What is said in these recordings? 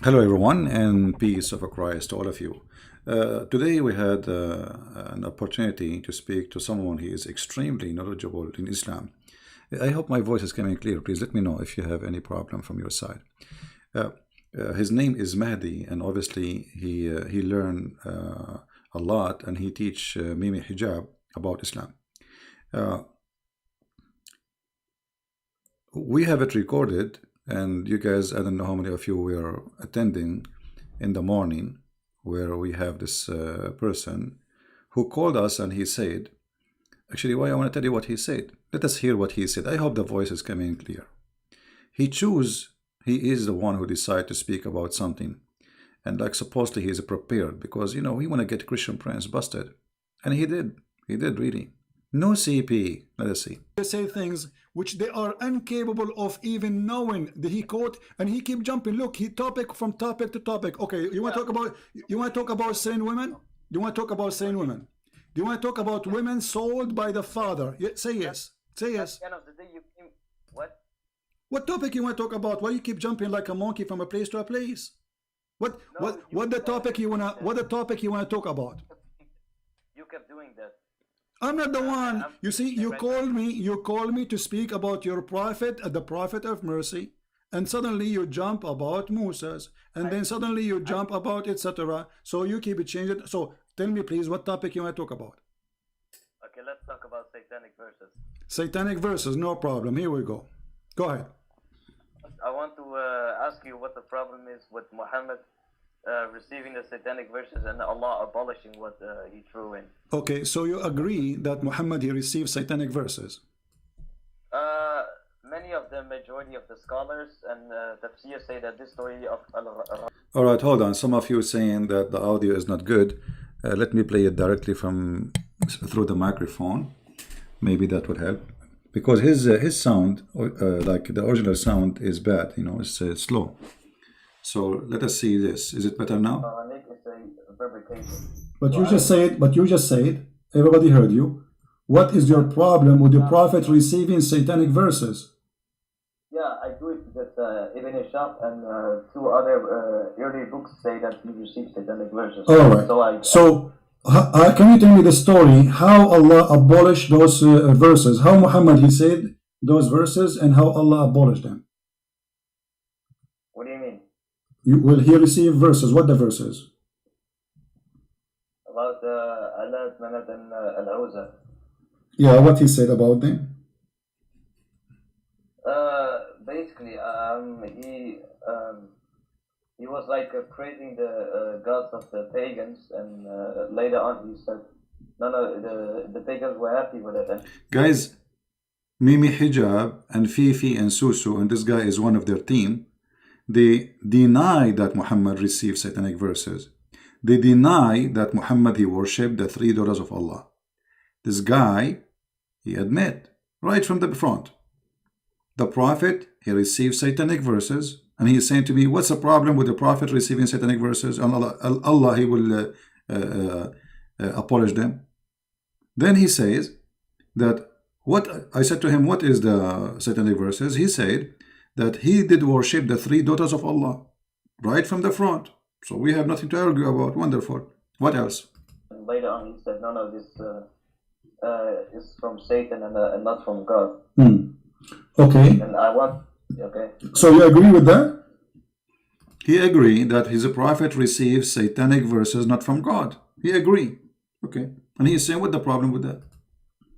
Hello, everyone, and peace of Christ to all of you. Today, we had an opportunity to speak to someone who is extremely knowledgeable in Islam. I hope my voice is coming clear. Please let me know if you have any problem from your side. Uh, his name is Mahdi, and obviously, he learned a lot, and he teach Mimi Hijab about Islam. Uh, we have it recorded, and you guys, I don't know how many of you were attending in the morning, where we have this person who called us, and he said, actually, why I want to tell you what he said. Let us hear what he said. I hope the voice is coming clear. He is the one who decided to speak about something, and like supposedly he is prepared because he want to get Christian Prince busted, and he did really. No CP. Let us see. They say things which they are incapable of even knowing. He quote and he keep jumping. Look, he topic from topic to topic. Okay, you want to talk about selling women? You want to talk about selling women? Do you want to talk about women sold by the father? Say yes. Say yes. At the end of the day, you came. What? What topic you want to talk about? Why you keep jumping like a monkey from a place to a place? What No, what the topic you wanna talk about? You kept doing that. I'm not the one. I'm You see, right now. you called me to speak about your prophet, the prophet of mercy, and suddenly you jump about Moses, and then suddenly you jump about etc. So you keep it changing. So tell me, please, what topic you want to talk about? Okay, let's talk about satanic verses. Satanic verses, no problem. Here we go. Go ahead. I want to ask you what the problem is with Muhammad receiving the satanic verses and Allah abolishing what he threw in. Okay, so you agree that Muhammad he received satanic verses? Many of the majority of the scholars and tafsir say that this story of All right, hold on. Some of you saying that the audio is not good. Let me play it directly from through the microphone. Maybe that would help because his sound, like the original sound, is bad. It's slow. So let us see this. Is it better now? Nick is a fabrication. But you just said, everybody heard you. What is your problem with the prophet receiving satanic verses? Yeah, I do it because Ibn Ishaq and two other early books say that he received satanic verses. All right. So can you tell me the story how Allah abolished those verses? How Muhammad he said those verses and how Allah abolished them? What do you mean? Will he receive verses? What the verses? About Allah, Manat, and Al-Awza. Yeah, what he said about them? Basically, he was like praising the gods of the pagans, and later on he said, no, the pagans were happy with it. And Guys, Mimi Hijab and Fifi and Susu, and this guy is one of their team, they deny that Muhammad received satanic verses. They deny that Muhammad he worshipped the three daughters of Allah. This guy, he admit right from the front, the prophet he received satanic verses, and he is saying to me, what's the problem with the prophet receiving satanic verses? And Allah he will abolish them. Then he says that what I said to him, what is the satanic verses? He said that he did worship the three daughters of Allah right from the front. So we have nothing to argue about. Wonderful. What else? later on he said, no, this is from Satan and not from God. Okay. And I want, okay. So you agree with that? He agreed that his prophet receives satanic verses not from God. He agreed. Okay. And he is saying, what the problem with that?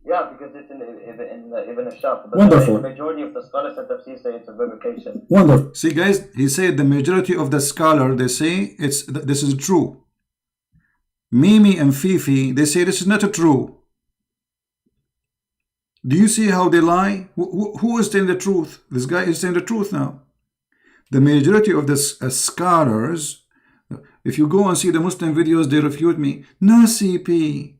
Yeah, because it's in Ibn Ishaq. But Wonderful. the majority of the scholars at Tafsir say it's a fabrication. Wonderful. See, guys, he said the majority of the scholar, they say this is true. Mimi and Fifi, they say this is not true. Do you see how they lie? Who is telling the truth? This guy is telling the truth now. The majority of the scholars, if you go and see the Muslim videos, they refute me. No, CP.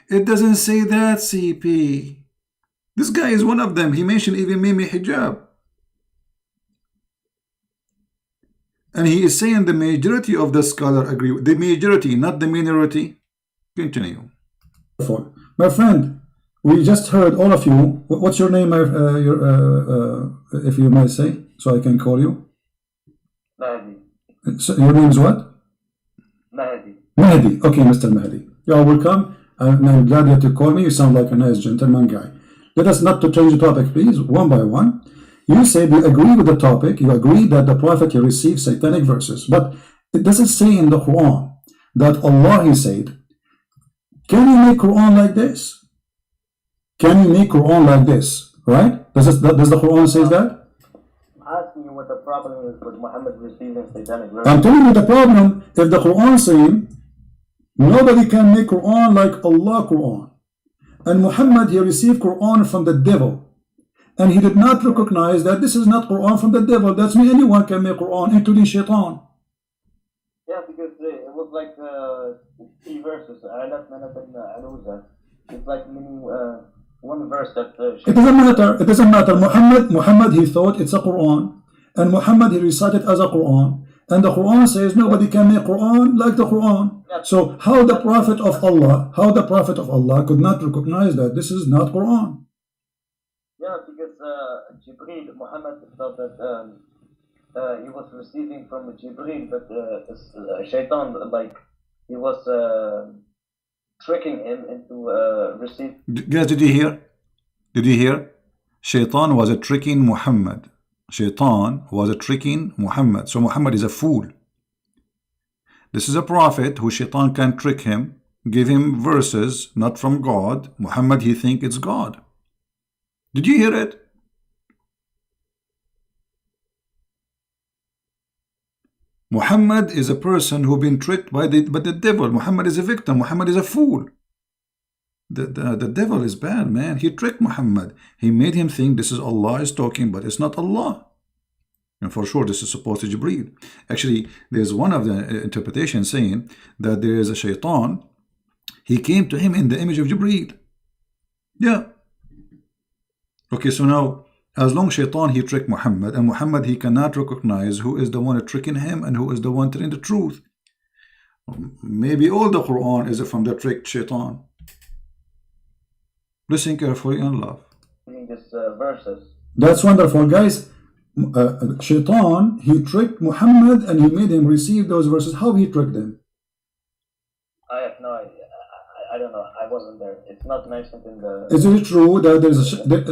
It doesn't say that, CP. This guy is one of them. He mentioned even Mimi Hijab. And he is saying the majority of the scholar agree with the majority, not the minority. Continue. My friend, we just heard all of you. What's your name, if you might say, so I can call you? Mahdi. So your name is what? Mahdi. Mahdi. Okay, Mr. Mahdi. You are welcome. I'm glad that you called me. You sound like a nice gentleman guy. Let us not to change the topic, please, one by one. You said you agree with the topic. You agree that the Prophet he received satanic verses. But it doesn't say in the Quran that Allah, he said, can you make Quran like this? Can you make Quran like this? Right? Does the Quran say that? I'm asking you what the problem is with Muhammad receiving satanic verses. I'm telling you the problem. If the Quran saying nobody can make Quran like Allah Quran, and Muhammad he received Quran from the devil, and he did not recognize that this is not Quran from the devil. That's me. Anyone can make Quran, including Shaitan. Yeah, because it was like 3 verses. It's like meaning one verse that. It doesn't matter. It doesn't matter. Muhammad he thought it's a Quran, and Muhammad he recited as a Quran, and the Quran says nobody can make Quran like the Quran. So how the Prophet of Allah could not recognize that this is not Quran? Yeah, because Jibreel, Muhammad thought that he was receiving from Jibreel, but Shaitan, like, he was tricking him into receiving. Guys, did you hear? Did you hear? Shaitan was a tricking Muhammad. Shaitan was a tricking Muhammad. So Muhammad is a fool. This is a prophet who Shaitan can trick him, give him verses not from God. Muhammad, he think it's God. Did you hear it? Muhammad is a person who been tricked by the devil. Muhammad is a victim. Muhammad is a fool. The devil is bad, man. He tricked Muhammad. He made him think this is Allah is talking, but it's not Allah. And for sure, this is supposed to Jibreel. Actually, there's one of the interpretations saying that there is a Shaitan. He came to him in the image of Jibreel. Yeah. Okay, so now, as long as Shaitan, he tricked Muhammad, and Muhammad, he cannot recognize who is the one tricking him and who is the one telling the truth. Maybe all the Quran is from the tricked Shaitan. Listen carefully and love. This verses. That's wonderful, guys. Shaitan, he tricked Muhammad and he made him receive those verses. How he tricked them? I have no idea. I don't know. I wasn't there. It's not mentioned in the. Is it true that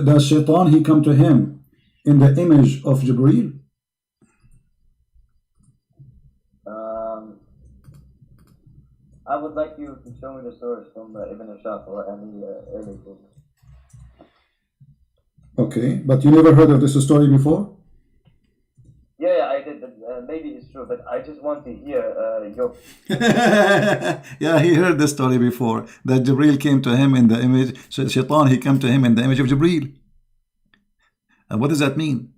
that Shaitan he come to him in the image of Jibreel? I would like you to show me the source from Ibn Ashaq or any early book. Okay, but you never heard of this story before? Yeah, I did. Maybe it's true, but I just want to hear your. Yeah, he heard this story before, that Jibreel came to him in the image. Shaitan, he came to him in the image of Jibreel. And what does that mean?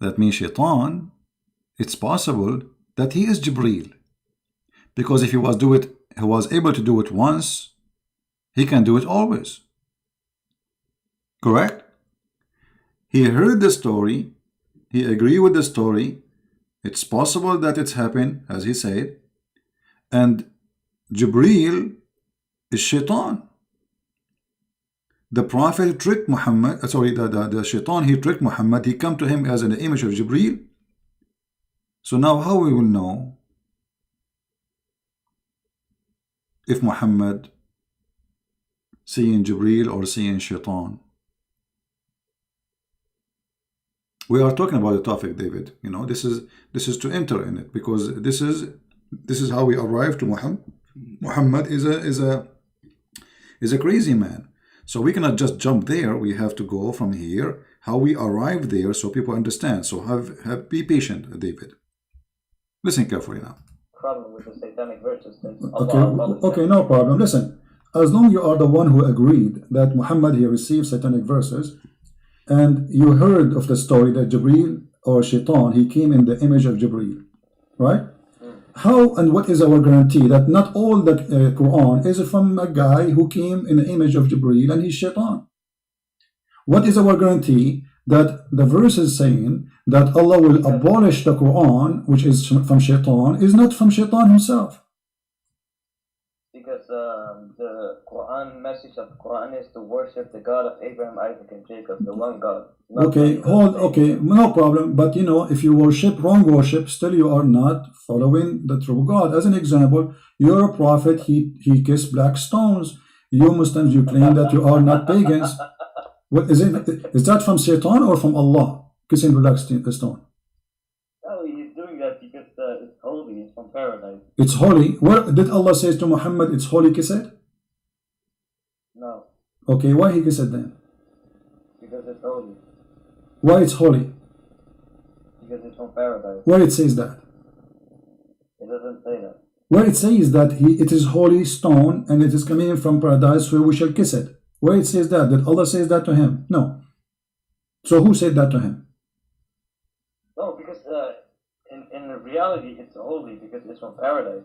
That means Shaitan, it's possible that he is Jibreel, because if he was able to do it once, he can do it always. Correct? He heard the story. He agreed with the story. It's possible that it's happened, as he said. And Jibreel is Shaitan. The Prophet tricked Muhammad. The Shaitan, he tricked Muhammad. He come to him as an image of Jibreel. So now how we will know if Muhammad seeing Jibreel or seeing Shaitan? We are talking about the topic, David. You know, this is to enter in it, because this is how we arrive to Muhammad. Muhammad is a crazy man. So we cannot just jump there. We have to go from here, how we arrive there, so people understand. So be patient, David. Listen carefully now. Problem with the satanic verses. Okay, no problem. Listen, as long you are the one who agreed that Muhammad he received satanic verses, and you heard of the story that Jibreel or Shaitan, he came in the image of Jibreel, right? How and what is our guarantee that not all the Quran is from a guy who came in the image of Jibreel and he's Shaitan? What is our guarantee that the verse is saying that Allah will abolish the Quran, which is from Shaitan, is not from Shaitan himself? because the Quran message of the Quran is to worship the God of Abraham, Isaac, and Jacob, the one God. not Okay, many gods. okay, no problem. But you know, if you worship wrong worship, still you are not following the true God. As an example, you're a prophet, he kissed black stones. You Muslims, you claim that you are not pagans. What is it? Is that from Satan or from Allah? Kissing black stone. No, he's doing that because it's holy, it's from paradise. It's holy. What did Allah say to Muhammad? It's holy, kiss it? No, Okay, why he kiss it then? because it's holy, Why it's holy? because it's from paradise. Where it says that? It doesn't say that. Where it says that it is holy stone and it is coming from paradise, so we shall kiss it. Where it says that? Did Allah says that to him? No. So who said that to him? No, because in reality it's holy because it's from paradise.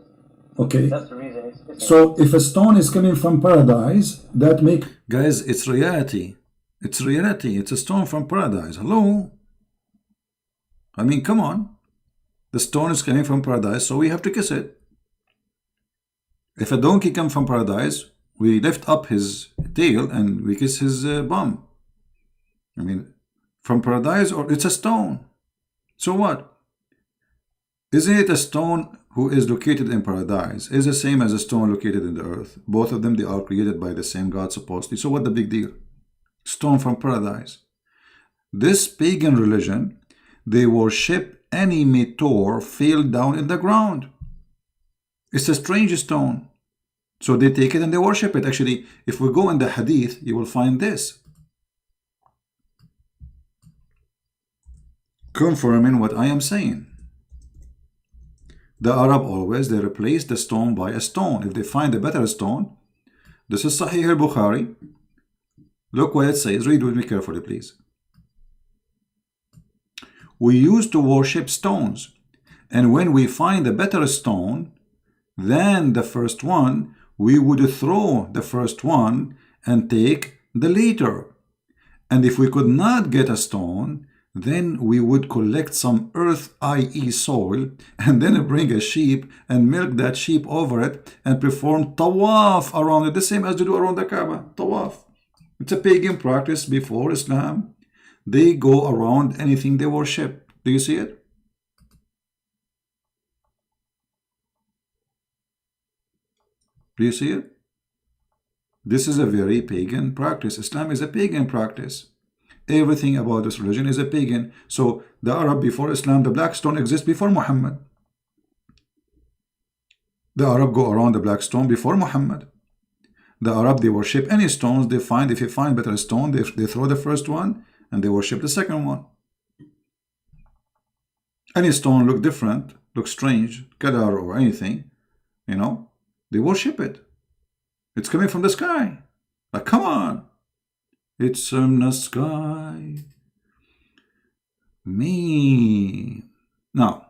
Okay. That's the reason it's kissing. So if a stone is coming from paradise, that make Guys, it's reality. It's reality. It's a stone from paradise. Hello? I mean, come on. The stone is coming from paradise, so we have to kiss it. If a donkey comes from paradise, we lift up his tail and we kiss his bum. I mean, from paradise, or it's a stone. So what? Isn't it a stone who is located in paradise is the same as a stone located in the earth? Both of them, they are created by the same God supposedly. So what the big deal? Stone from paradise. This pagan religion, they worship any meteor fell down in the ground. It's a strange stone. So they take it and they worship it. Actually, if we go in the hadith, you will find this. Confirming what I am saying. The Arab always, they replace the stone by a stone. If they find a better stone, this is Sahih al-Bukhari. Look what it says. Read with me carefully, please. We used to worship stones, and when we find a better stone than the first one, we would throw the first one and take the later. And if we could not get a stone, then we would collect some earth, i.e. soil, and then bring a sheep and milk that sheep over it and perform tawaf around it, the same as they do around the Kaaba, tawaf. It's a pagan practice before Islam. They go around anything they worship. Do you see it? Do you see it? This is a very pagan practice. Islam is a pagan practice. Everything about this religion is a pagan. So the Arab before Islam, the black stone exists before Muhammad. The Arab go around the black stone before Muhammad. The Arab, they worship any stones they find. If they find better stone, they throw the first one and they worship the second one. Any stone look different, look strange, Kadar or anything, you know, they worship it. It's coming from the sky. Like, come on. It's from the sky. Me. Now,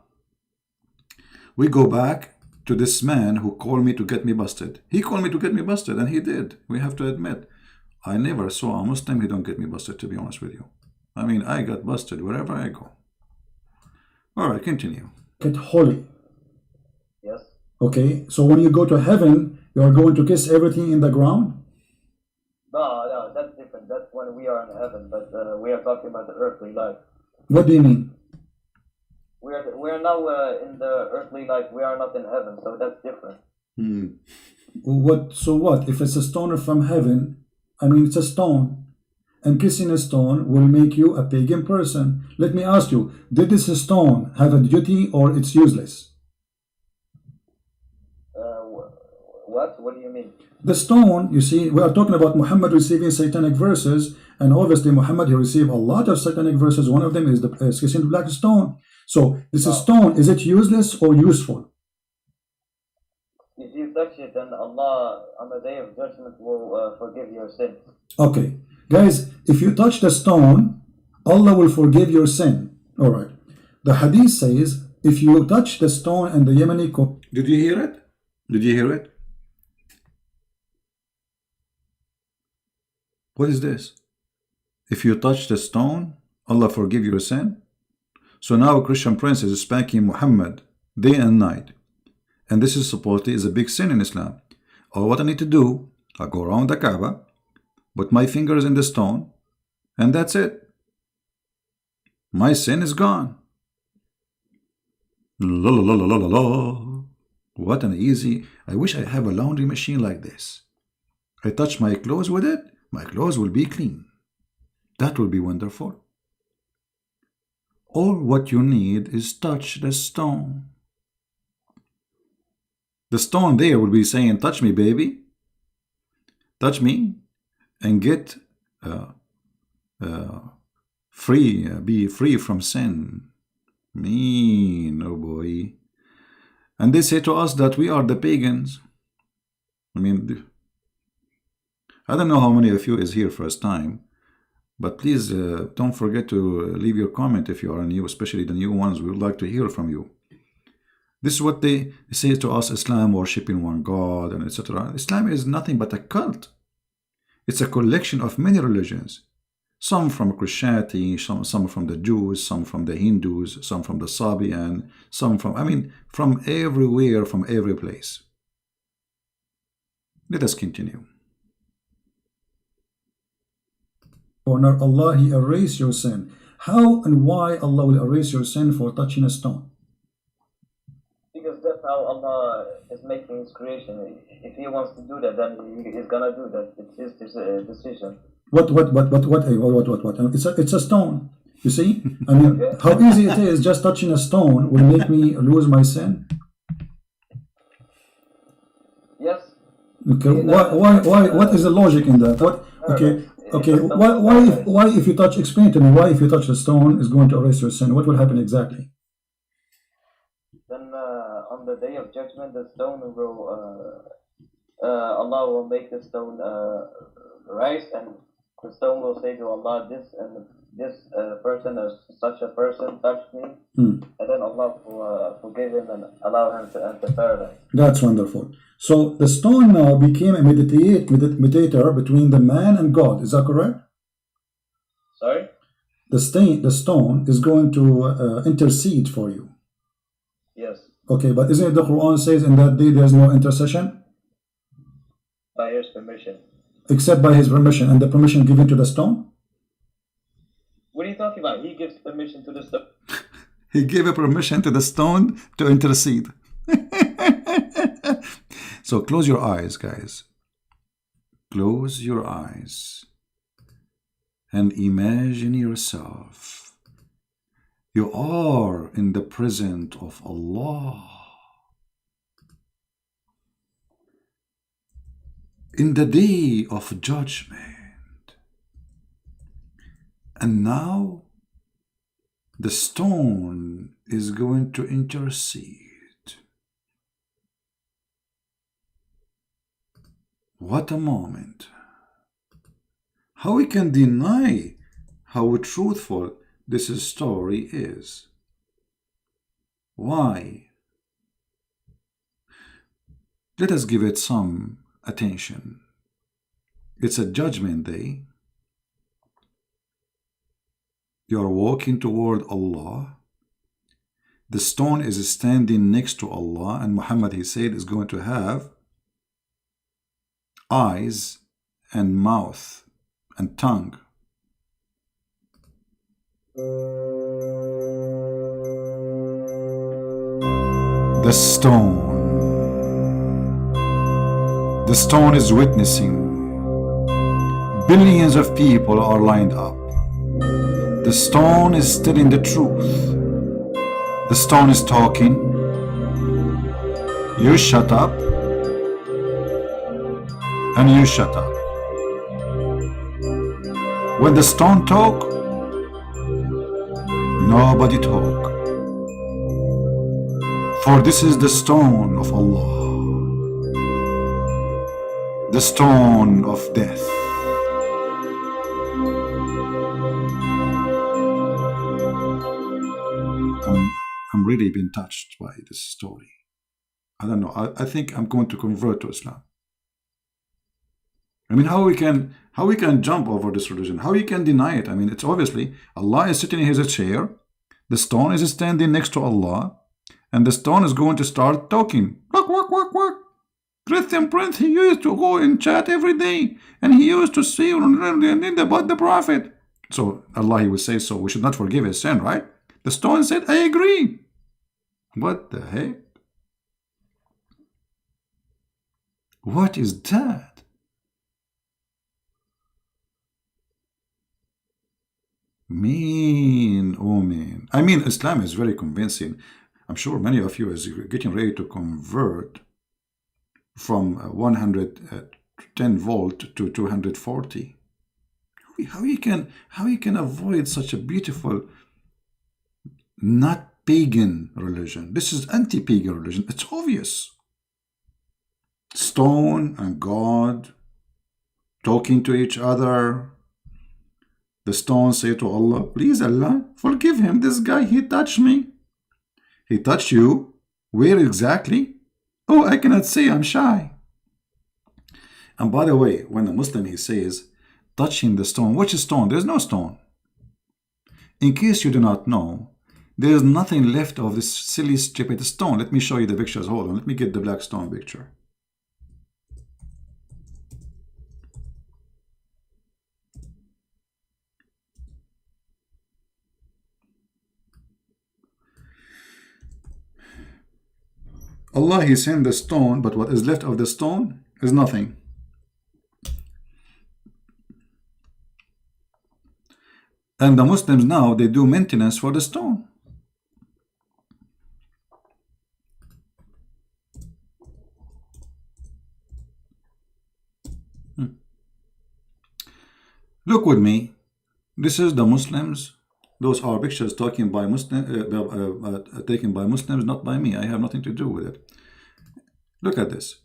we go back to this man who called me to get me busted. He called me to get me busted, and he did. We have to admit. I never saw a Muslim who don't get me busted, to be honest with you. I mean, I got busted wherever I go. All right, continue. it holy. Yes. Okay, so when you go to heaven, you are going to kiss everything in the ground? No, that's different. That's when we are in heaven, but we are talking about the earthly life. What do you mean? We're now in the earthly life. We are not in heaven, so that's different. What? So what? If it's a stone from heaven, I mean it's a stone, and kissing a stone will make you a pagan person. Let me ask you, did this stone have a duty or it's useless? What? What do you mean? The stone, you see, we are talking about Muhammad receiving satanic verses, and obviously Muhammad, he received a lot of satanic verses. One of them is the kissing the black stone. So this stone, is it useless or useful? If you touch it, then Allah on the day of judgment will forgive your sins. Okay, guys, if you touch the stone, Allah will forgive your sin. All right. The hadith says, if you touch the stone and the Yemeni Did you hear it? Did you hear it? What is this? If you touch the stone, Allah forgive your sin? So now a Christian prince is spanking Muhammad day and night. And this is supposedly is a big sin in Islam. All what I need to do, I go around the Kaaba, put my fingers in the stone, and that's it. My sin is gone. La la la la la la. What an easy. I wish I have a laundry machine like this. I touch my clothes with it, my clothes will be clean. That will be wonderful. All what you need is touch the stone. The stone there will be saying, touch me, baby. Touch me and get free, be free from sin. Mean, oh boy. And they say to us that we are the pagans. I mean, I don't know how many of you is here first time, but please don't forget to leave your comment if you are new, especially the new ones. We would like to hear from you. This is what they say to us: Islam, worshiping one God, and etc. Islam is nothing but a cult. It's a collection of many religions. Some from Christianity, some from the Jews, some from the Hindus, some from the Sabian, some from, I mean, from everywhere, from every place. Let us continue. Honor Allah, He erase your sin. How and why Allah will erase your sin for touching a stone? Because that's how Allah is making His creation. If He wants to do that, then He's gonna do that. It's His decision. What? It's a stone. You see? I mean, how easy it is, just touching a stone will make me lose my sin? Yes. Okay, why, what is the logic in that? What, okay, why if you touch, explain to me, why if you touch the stone is going to erase your sin? What will happen exactly? Then on the day of judgment, the stone will, Allah will make the stone rise, and the stone will say to Allah, this person or such a person touched me, and then Allah will forgive him and allow him to enter paradise. That's wonderful. So the stone now became a mediator between the man and God. Is that correct? Sorry? The stone is going to intercede for you. Yes. Okay, but isn't it the Quran says in that day there's no intercession? By His permission. Except by His permission, and the permission given to the stone? What are you talking about? He gives permission to the stone. He gave a permission to the stone to intercede. So close your eyes, guys. Close your eyes and imagine yourself. You are in the presence of Allah. In the day of judgment. And now the stone is going to intercede. What a moment. How we can deny how truthful this story is? Why? Let us give it some attention. It's a judgment day. You are walking toward Allah. The stone is standing next to Allah, and Muhammad, he said, is going to have eyes and mouth and tongue. The stone is witnessing. Billions of people are lined up. The stone is telling the truth. The stone is talking. You shut up. And you shut up. When the stone talk, nobody talk. For this is the stone of Allah, the stone of death. I'm really been touched by this story. I don't know. I think I'm going to convert to Islam. I mean, how we can jump over this religion? How you can deny it? I mean, it's obviously Allah is sitting in His chair, the stone is standing next to Allah, and the stone is going to start talking. Quack, quack, quack, quack. Muslim prince, he used to go and chat every day, and he used to see about the Prophet. So Allah, he will say, so we should not forgive his sin, right? The stone said, I agree. What the heck? What is that? Mean, oh man. I mean, Islam is very convincing. I'm sure many of you is getting ready to convert from 110 volt to 240. How you can avoid such a beautiful, not pagan religion? This is anti-pagan religion. It's obvious. Stone and God talking to each other. The stone say to Allah, please Allah, forgive him. This guy, he touched me. He touched you? Where exactly? Oh, I cannot say, I'm shy. And by the way, when a Muslim, he says, touching the stone, which stone? There's no stone. In case you do not know, there is nothing left of this silly, stupid stone. Let me show you the pictures. Hold on, let me get the black stone picture. Allah, he sent the stone, but what is left of the stone is nothing. And the Muslims now, they do maintenance for the stone. Look with me. This is the Muslims. Those are pictures taken by Muslims, not by me. I have nothing to do with it. Look at this.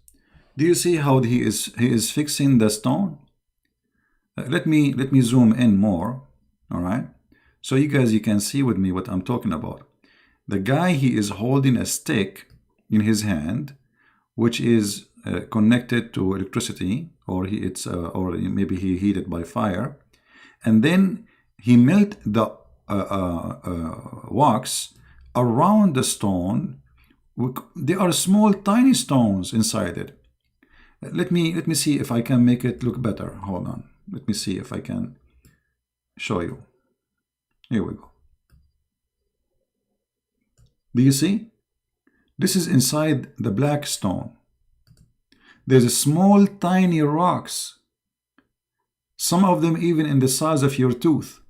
Do you see how he is fixing the stone? Let me zoom in more. All right. So you guys, you can see with me what I'm talking about. The guy, he is holding a stick in his hand, which is connected to electricity, or maybe he heated by fire, and then he melt the wax around the stone. There are small, tiny stones inside it. Let me see if I can make it look better. Hold on. Let me see if I can show you. Here we go. Do you see? This is inside the black stone. There's a small, tiny rocks. Some of them even in the size of your tooth.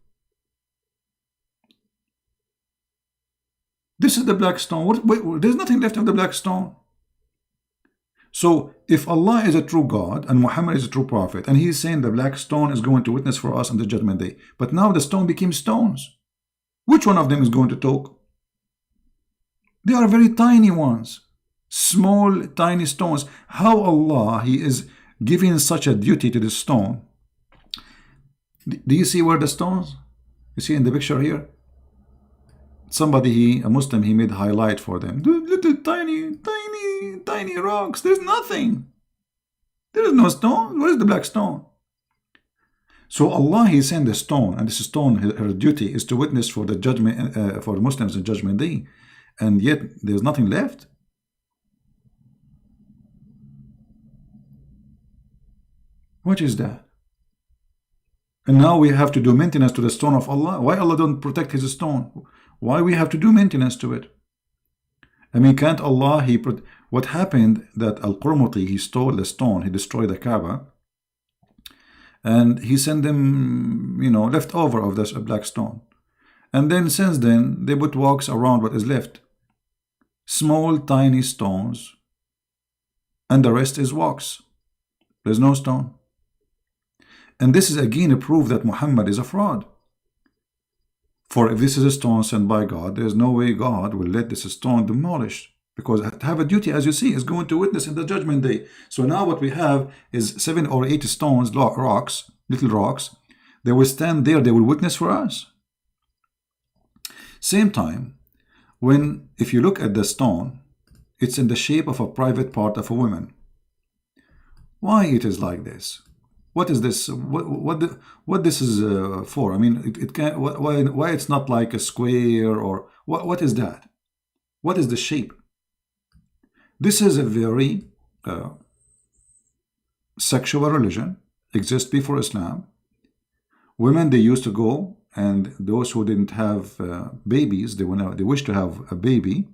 This is the black stone. There's nothing left of the black stone. So if Allah is a true God and Muhammad is a true prophet, and he's saying the black stone is going to witness for us on the judgment day, but now the stone became stones, which one of them is going to talk? They are very tiny ones, small, tiny stones. How Allah, he is giving such a duty to the stone? Do you see where the stones? You see in the picture here? Somebody, a Muslim, he made highlight for them. The little tiny rocks. There's nothing. There is no stone. Where is the black stone? So Allah, he sent the stone, and this stone, her duty is to witness for the judgment, for the Muslims in Judgment Day, and yet there's nothing left. What is that? And now we have to do maintenance to the stone of Allah. Why Allah don't protect his stone? Why we have to do maintenance to it? I mean, can't Allah, what happened that Al-Qurmuti, he stole the stone, he destroyed the Kaaba, and he sent them, leftover of this black stone. And then since then, they put wax around what is left. Small, tiny stones, and the rest is wax. There's no stone. And this is again a proof that Muhammad is a fraud. For if this is a stone sent by God, there is no way God will let this stone demolished, because have a duty, as you see, is going to witness in the judgment day. So now what we have is 7 or 8 stones, rocks, little rocks. They will stand there, they will witness for us. Same time, if you look at the stone, it's in the shape of a private part of a woman. Why it is like this? What is this? What this is for? I mean, it can. Why it's not like a square, or what is that? What is the shape? This is a very sexual religion exists before Islam. Women, they used to go, and those who didn't have babies, they wish to have a baby,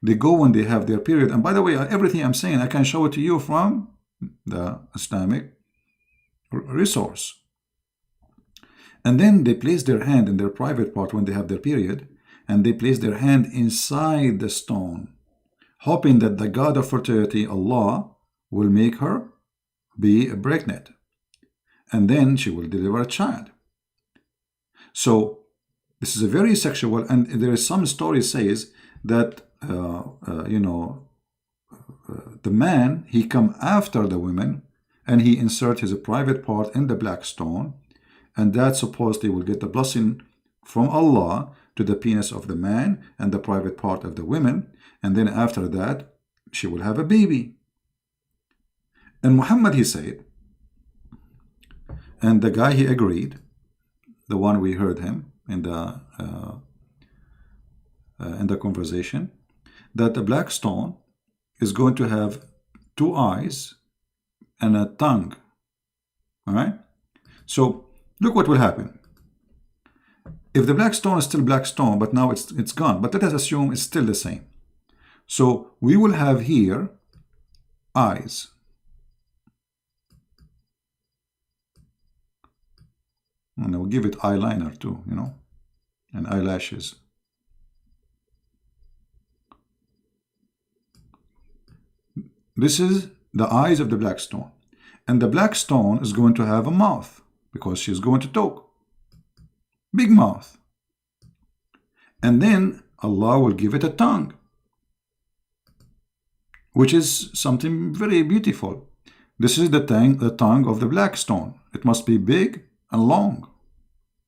they go when they have their period. And by the way, everything I'm saying, I can show it to you from the Islamic resource. And then they place their hand in their private part when they have their period, and they place their hand inside the stone, hoping that the God of fertility, Allah, will make her be pregnant, and then she will deliver a child. So this is a very sexual, and there is some story says that the man, he come after the women, and he insert his private part in the black stone, and that supposedly will get the blessing from Allah to the penis of the man and the private part of the women, and then after that she will have a baby. And Muhammad, he said, and the guy, he agreed, the one we heard him in the conversation, that the black stone is going to have 2 eyes and a tongue. All right? So look what will happen. If the black stone is still black stone, but now it's gone, but let us assume it's still the same. So we will have here eyes. And I will give it eyeliner too, and eyelashes. This is the eyes of the black stone. And the black stone is going to have a mouth, because she's going to talk. Big mouth. And then Allah will give it a tongue, which is something very beautiful. This is the tongue of the black stone. It must be big and long,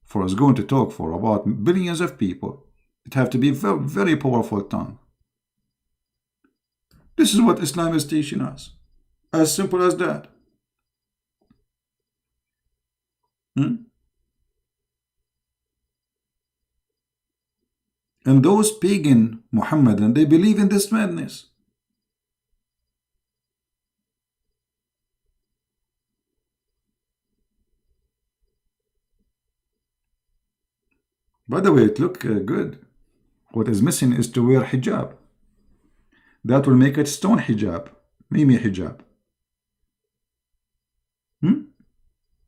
for it's going to talk for about billions of people. It have to be very, very powerful tongue. This is what Islam is teaching us. As simple as that. And those pagan Muhammadan, they believe in this madness. By the way, it look good. What is missing is to wear hijab. That will make it stone hijab, Mimi hijab.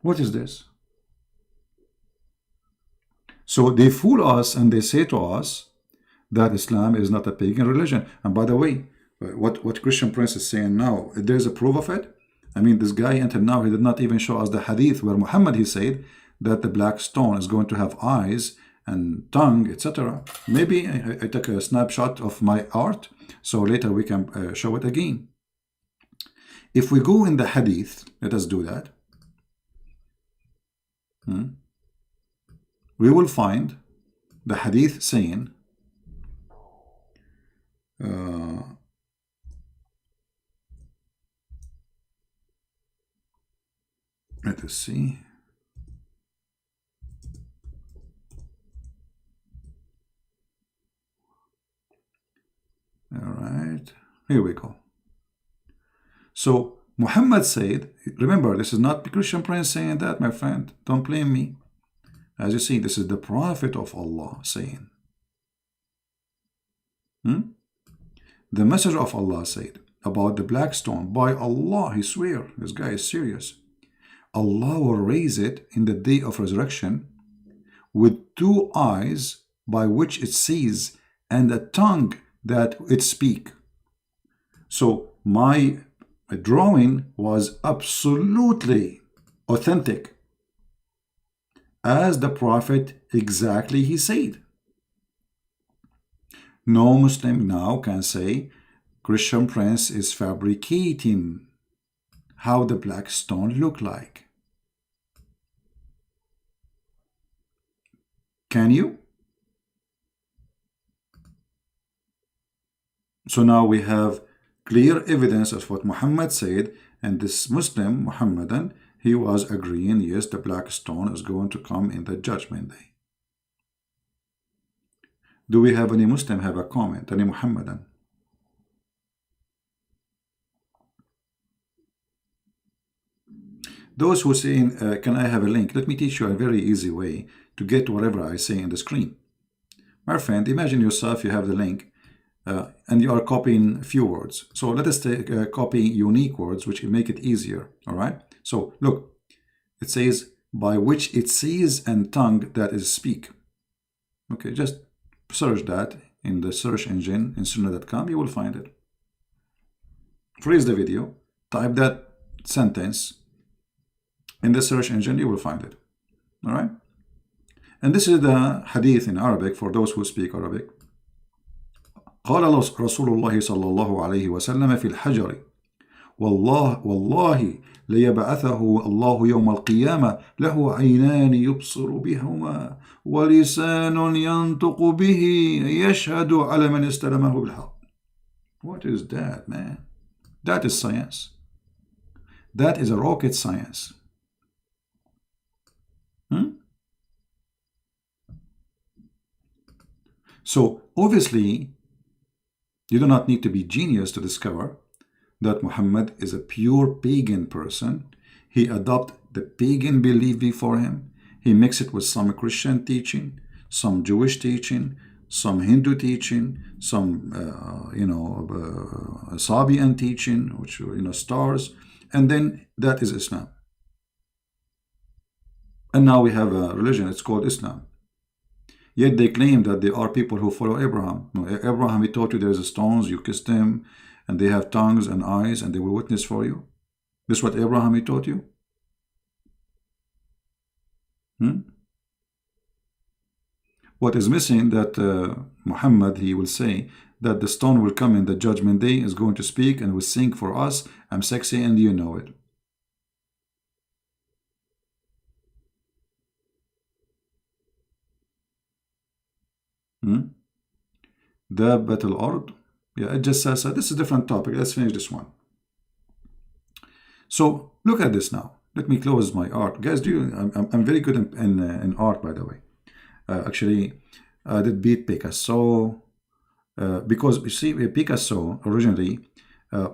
What is this? So they fool us and they say to us that Islam is not a pagan religion. And by the way, what Christian Prince is saying now, there's a proof of it. I mean, this guy until now, he did not even show us the hadith where Muhammad, he said that the black stone is going to have eyes and tongue, etc. Maybe I took a snapshot of my art, so later we can show it again. If we go in the hadith, let us do that. We will find the hadith saying let us see. All right, here we go. So Muhammad said, remember, this is not Christian Prince saying that, my friend. Don't blame me. As you see, this is the Prophet of Allah saying. The Messenger of Allah said about the black stone, by Allah, he swear, this guy is serious. Allah will raise it in the day of resurrection with 2 eyes by which it sees and a tongue that it speak. So my drawing was absolutely authentic, as the Prophet exactly he said. No Muslim now can say Christian Prince is fabricating how the black stone look like. Can you? So now we have clear evidence of what Muhammad said, and this Muslim, Muhammadan, he was agreeing, yes, the black stone is going to come in the judgment day. Do we have any Muslim have a comment, any Muhammadan? Those who say, can I have a link? Let me teach you a very easy way to get whatever I say in the screen. My friend, imagine yourself, you have the link, and you are copying a few words. So let us copy unique words, which will make it easier, all right? So look, it says, by which it sees and tongue that is speak. Okay, just search that in the search engine in sunnah.com, you will find it. Freeze the video, type that sentence in the search engine, you will find it, all right? And this is the hadith in Arabic for those who speak Arabic. قال رسول الله صلى الله عليه وسلم في الحجر والله ليبعثه الله يوم القيامة له عينان يبصر بهما ولسان ينطق به يشهد على من استلمه بالحق. What is that, man? That is science. That is a rocket science. So obviously, you do not need to be genius to discover that Muhammad is a pure pagan person. He adopted the pagan belief before him. He mixed it with some Christian teaching, some Jewish teaching, some Hindu teaching, some Sabian teaching, which stars, and then that is Islam. And now we have a religion, it's called Islam. Yet they claim that they are people who follow Abraham. No, Abraham, he taught you there's stones, you kiss them, and they have tongues and eyes, and they will witness for you. This is what Abraham, he taught you? What is missing that Muhammad, he will say that the stone will come in the judgment day, is going to speak and will sing for us, I'm sexy and you know it. دابة الأرض. Yeah, it just says this is a different topic. Let's finish this one. So look at this now. Let me close my art, guys. I'm very good in art, by the way. Actually, I did beat Picasso because you see, Picasso originally,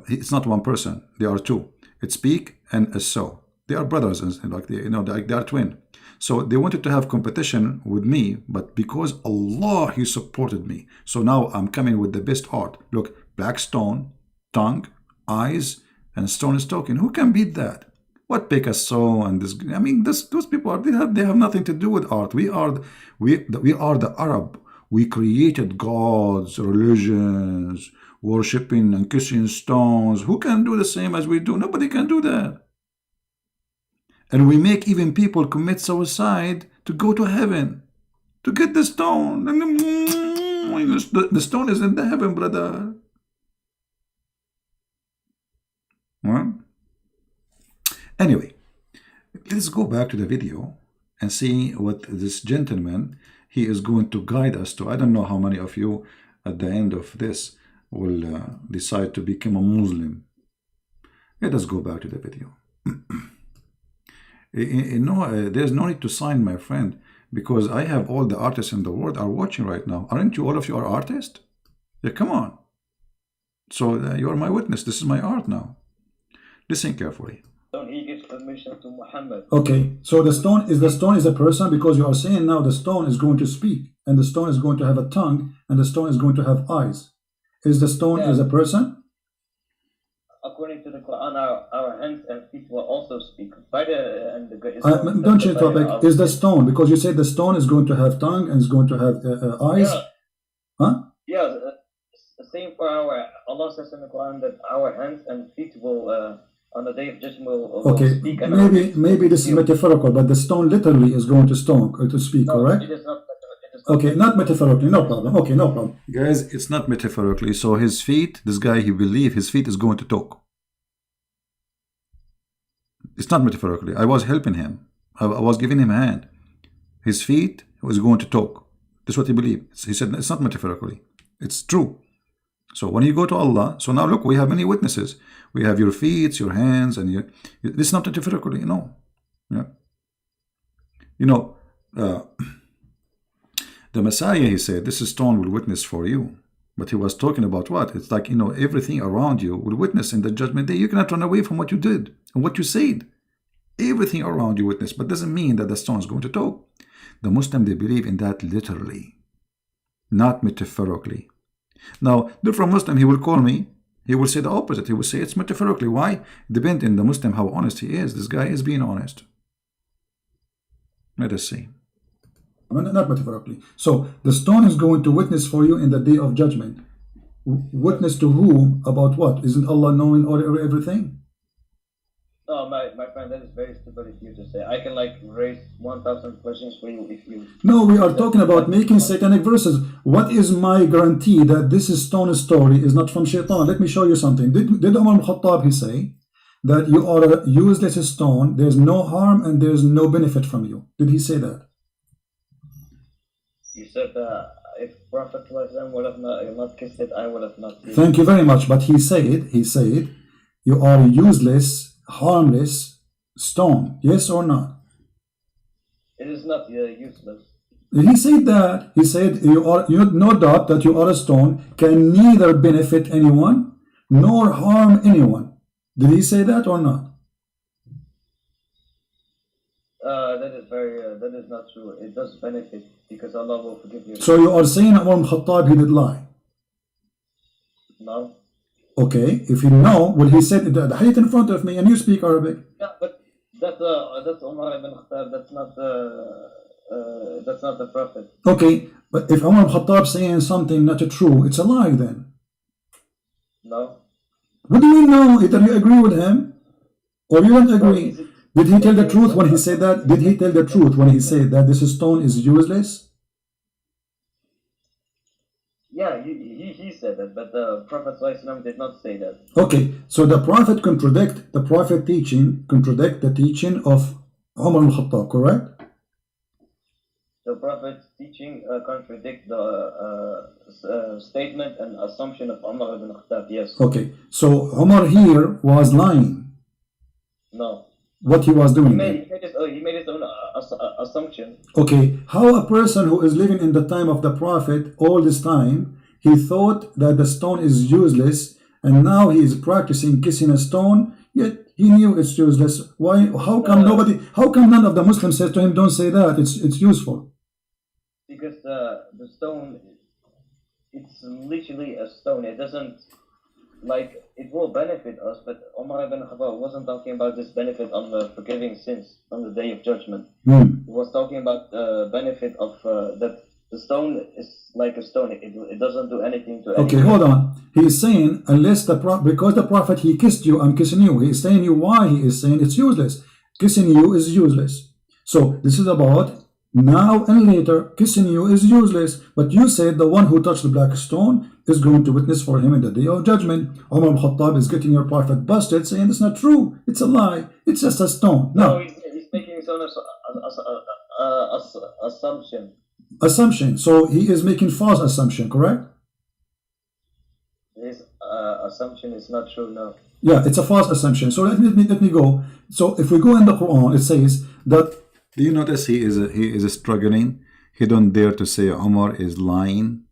it's not one person. There are two. It's Pic and Asso. They are brothers, and like they are twin. So they wanted to have competition with me, but because Allah, He supported me. So now I'm coming with the best art. Look, black stone, tongue, eyes, and stone is talking. Who can beat that? What Picasso and this? I mean, those people are, they have nothing to do with art. We are the Arab. We created gods, religions, worshipping and kissing stones. Who can do the same as we do? Nobody can do that. And we make even people commit suicide to go to heaven, to get the stone. The stone is in the heaven, brother. Well, anyway, let's go back to the video and see what this gentleman, he is going to guide us to. I don't know how many of you at the end of this will decide to become a Muslim. Let us go back to the video. There's no need to sign, my friend, because I have all the artists in the world are watching right now. Aren't you, all of you are artists? Yeah, come on. So you are my witness. This is my art now. Listen carefully. He gives permission to Muhammad. Okay, so the stone is a person, because you are saying now the stone is going to speak, and the stone is going to have a tongue, and the stone is going to have eyes. Is the stone is a person? According to the Quran, our hands and feet will also speak. Don't change topic. Is the stone, because you said the stone is going to have tongue and is going to have eyes? Yeah. Huh? Yeah, same for Allah says in the Quran that our hands and feet will, on the day of judgment, will speak. And maybe this is metaphorical, but the stone literally is going to speak, no, correct? It is not. Okay, not metaphorically, no problem. Okay, no problem. Guys, it's not metaphorically. So his feet, this guy, he believes his feet is going to talk. It's not metaphorically. I was helping him. I was giving him a hand. His feet was going to talk. That's what he believed. He said it's not metaphorically. It's true. So when you go to Allah, so now look, we have many witnesses. We have your feet, your hands, and this is not metaphorically, no. Yeah. The Messiah, he said, this stone will witness for you. But he was talking about what? It's like, everything around you will witness in the judgment day. You cannot run away from what you did and what you said. Everything around you witness, but doesn't mean that the stone is going to talk. The Muslim, they believe in that literally, not metaphorically. Now, different Muslim, he will call me, he will say the opposite. He will say it's metaphorically. Why? Depending on the Muslim, how honest he is. This guy is being honest. Let us see. Not metaphorically. So the stone is going to witness for you in the day of judgment. Witness to whom? About what? Isn't Allah knowing everything? No, my friend, that is very stupid of you to say. I can like raise 1,000 questions for you if you. No, we are talking about making satanic verses. What is my guarantee that this stone story is not from Shaitan? Let me show you something. Did Umar al-Khattab, he say that you are a useless stone, there's no harm and there's no benefit from you? Did he say that? You said if Prophet would have not kissed it, I would have not. Thank you very much. But he said, you are a useless, harmless stone. Yes or not? It is not useless. He said that. He said you no doubt that you are a stone, can neither benefit anyone nor harm anyone. Did he say that or not? That is not true. It does benefit because Allah will forgive you. So you are saying Umar al-Khattab, he did lie? No. Okay, if you know, well, he said the hadith in front of me and you speak Arabic. Yeah, but that's Umar ibn Khattab. That's not the Prophet. Okay, but if Umar al-Khattab saying something not true, it's a lie then. No. What do you know? Either you agree with him or you don't agree. Did he tell the truth when he said that? Did he tell the truth when he said that this stone is useless? Yeah, he said that, but the Prophet ﷺ did not say that. Okay, so the Prophet contradict the teaching of Umar al-Khattab, correct? The Prophet's teaching contradict the statement and assumption of Umar ibn Khattab, yes. Okay, so Umar here was lying. No. What he was doing? He made his own assumption. Okay, how a person who is living in the time of the Prophet all this time, he thought that the stone is useless, and now he is practicing kissing a stone, yet he knew it's useless. Why? How come none of the Muslims said to him, don't say that, it's useful? Because the stone, it's literally a stone. It doesn't, like, it will benefit us, but Umar ibn Khattab wasn't talking about this benefit on the forgiving sins on the day of judgment. He was talking about the benefit of that the stone is like a stone. It doesn't do anything to anyone. Okay, hold on. He is saying, because the Prophet, he kissed you, I'm kissing you. He is saying you why he is saying it's useless. Kissing you is useless. So this is about now and later, kissing you is useless. But you said the one who touched the black stone is going to witness for him in the day of judgment. Umar al-Khattab is getting your Prophet busted, saying it's not true. It's a lie. It's just a stone. No, he's making his own assumption. Assumption. So he is making false assumption, correct? His assumption is not true, no. Yeah, it's a false assumption. So let me go. So if we go in the Quran, it says that. Do you notice he is struggling? He don't dare to say Umar is lying.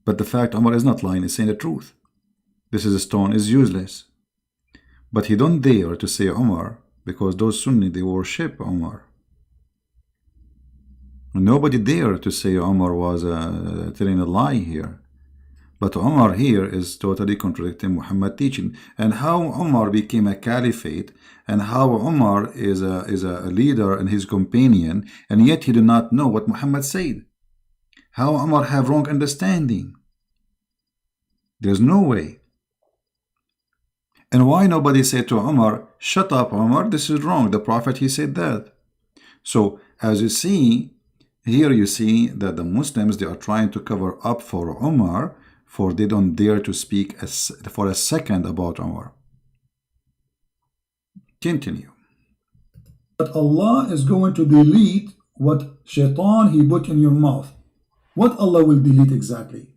But the fact Umar is not lying, is saying the truth. This is a stone is useless. But he don't dare to say Umar because those Sunni, they worship Umar. Nobody dare to say Umar was telling a lie here. But Umar here is totally contradicting Muhammad's teaching. And how Umar became a caliphate, and how Umar is a leader and his companion, and yet he did not know what Muhammad said. How Umar have wrong understanding. There's no way. And why nobody said to Umar, shut up Umar, this is wrong. The Prophet, he said that. So as you see, here you see that the Muslims, they are trying to cover up for Umar, for they don't dare to speak for a second about Umar. Continue. But Allah is going to delete what Shaitan he put in your mouth. What Allah will delete exactly?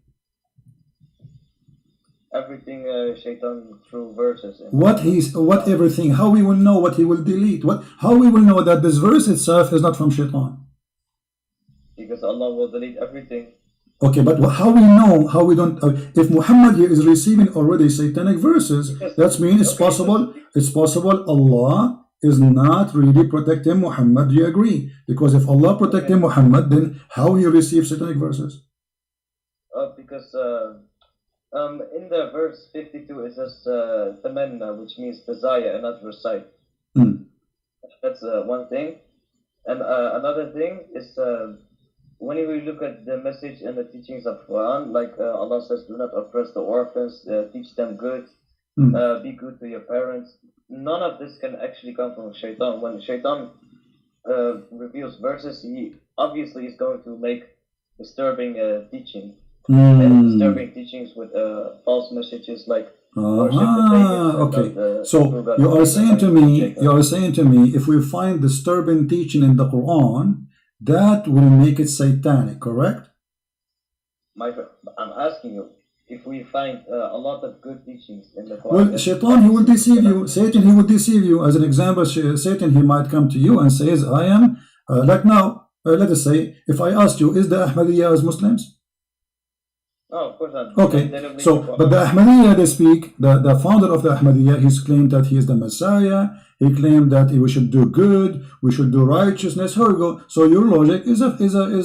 Everything Shaitan through verses. What everything? How we will know what he will delete? How we will know that this verse itself is not from Shaitan? Because Allah will delete everything. Okay, but how we know, how we don't, if Muhammad here is receiving already satanic verses, that means it's possible Allah is not really protecting Muhammad. Do you agree? Because if Allah protecting Muhammad, then how he receives satanic verses? Because in the verse 52 it says tamanna, which means desire and not recite. That's one thing. And another thing is when we look at the message and the teachings of Quran, like Allah says, do not oppress the orphans, teach them good, be good to your parents. None of this can actually come from Shaitan. When Shaitan reveals verses, he obviously is going to make disturbing teaching. And disturbing teachings with false messages like okay. So you are saying to me, if we find disturbing teaching in the Quran, that will make it satanic, correct? I'm asking you, if we find a lot of good teachings in the Quran. Well, Shaitan, he will deceive you. Satan, he will deceive you. As an example, Satan, he might come to you and says, I am, like now, let us say, if I asked you, is the Ahmadiyya as Muslims? No, of course not. Okay, so, but the Ahmadiyya, they speak, the founder of the Ahmadiyya, he's claimed that he is the Messiah, he claimed that we should do good, we should do righteousness. Here we go. So your logic is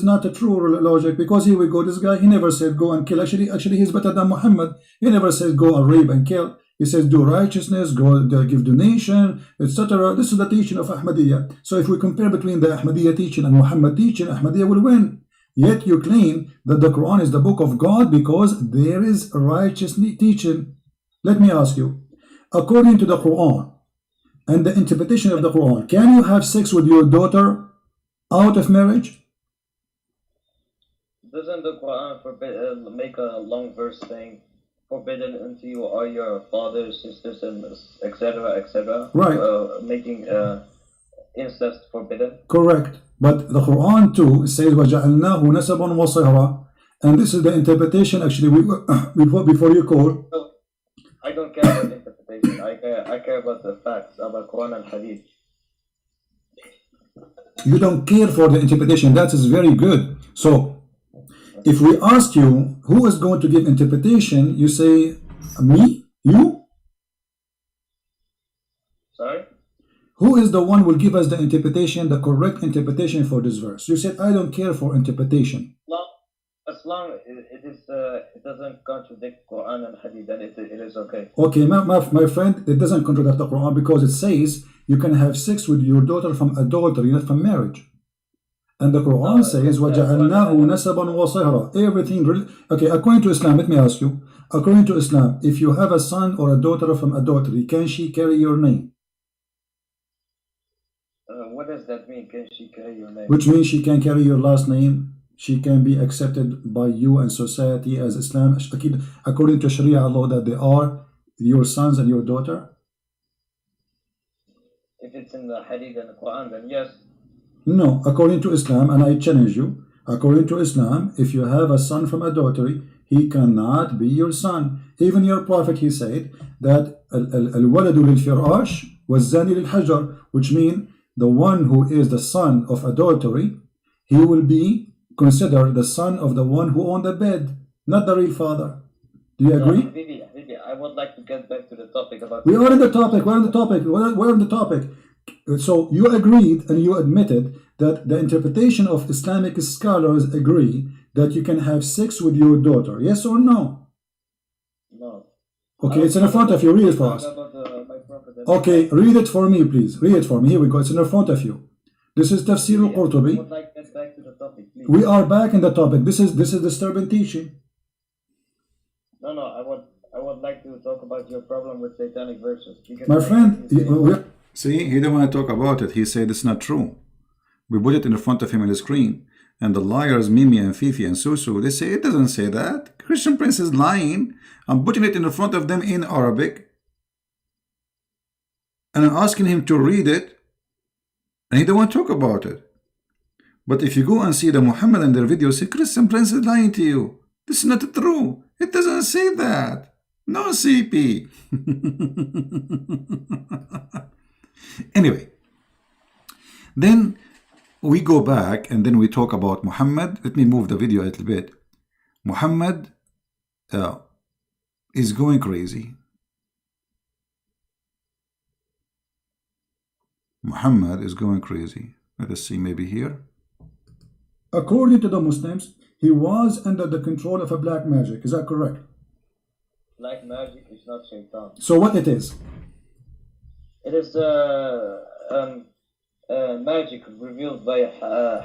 not a true logic, because here we go, this guy, he never said go and kill. Actually he's better than Muhammad. He never says go and rape and kill. He says do righteousness, go give donation, etc. This is the teaching of Ahmadiyya. So if we compare between the Ahmadiyya teaching and Muhammad teaching, Ahmadiyya will win. Yet you claim that the Quran is the book of God because there is righteous teaching. Let me ask you, according to the Quran and the interpretation of the Quran, can you have sex with your daughter out of marriage? Doesn't the Quran make a long verse saying, forbidden unto you are your fathers, sisters, and etc., right? Making incest forbidden. Correct. But the Quran too says وَجَعَلْنَاهُ نَسَبًا وَصِهْرًا, and this is the interpretation actually before you call. I don't care about interpretation. I care about the facts about Quran and Hadith. You don't care for the interpretation. That is very good. So if we ask you who is going to give interpretation, you say me, you. Sorry? Who is the one who will give us the interpretation, the correct interpretation for this verse? You said, I don't care for interpretation. As long as it doesn't contradict Quran and Hadith, then it is okay. Okay, my friend, it doesn't contradict the Quran because it says you can have sex with your daughter from adultery, not from marriage. And the Quran says, وَجَعَلْنَاهُ نَسَبًا وَصِهْرًا. Everything. Okay, according to Islam, let me ask you. According to Islam, if you have a son or a daughter from adultery, can she carry your name? What does that mean? Can she carry your name? Which means she can carry your last name. She can be accepted by you and society as Islam. According to Sharia law, that they are your sons and your daughter. If it's in the Hadith and the Quran, then yes. No, according to Islam, and I challenge you, according to Islam, if you have a son from adultery, he cannot be your son. Even your prophet, he said that al-waladu lil-firash wal-zani lil-hajar, which means the one who is the son of adultery, he will be considered the son of the one who owned the bed, not the real father. Do you agree? Vivi, I would like to get back to the topic about... We are in the topic. We're on the topic. So you agreed and you admitted that the interpretation of Islamic scholars agree that you can have sex with your daughter. Yes or no? No. Okay, it's in front of you. Read it for us. Okay, read it for me, please. Read it for me. Here we go. It's in front of you. This is Tafsir al-Qurtubi. I would like to get back to the topic, please. We are back in the topic. This is disturbing teaching. No, I would like to talk about your problem with satanic verses. My friend, see, he didn't want to talk about it. He said it's not true. We put it in front of him on the screen. And the liars, Mimi and Fifi and Susu, they say it doesn't say that. Christian Prince is lying. I'm putting it in front of them in Arabic. And I'm asking him to read it. And he don't want to talk about it. But if you go and see the Muhammad and their videos, say Christian Prince is lying to you. This is not true. It doesn't say that. No CP. Anyway. Then we go back and then we talk about Muhammad. Let me move the video a little bit. Muhammad is going crazy. Muhammad is going crazy. Let us see, maybe here. According to the Muslims, he was under the control of a black magic. Is that correct? Black magic is not shaitan. So what it is? It is magic revealed by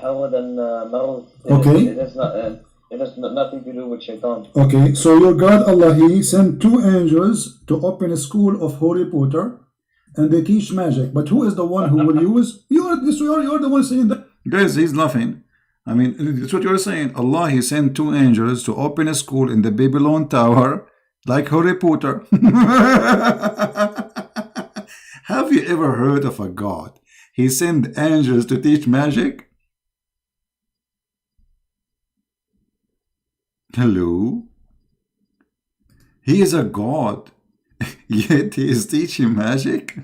Hawad and Marut. Okay. It has nothing to do with shaitan. Okay, so your God Allah, He sent 2 angels to open a school of Harry Potter, and they teach magic. But who is the one who will use? You're the one saying that. Guys, he's laughing. I mean, it's what you're saying. Allah, He sent 2 angels to open a school in the Babylon Tower, like Harry Potter. Have you ever heard of a God? He sent angels to teach magic? Hello? He is a God, yet he is teaching magic?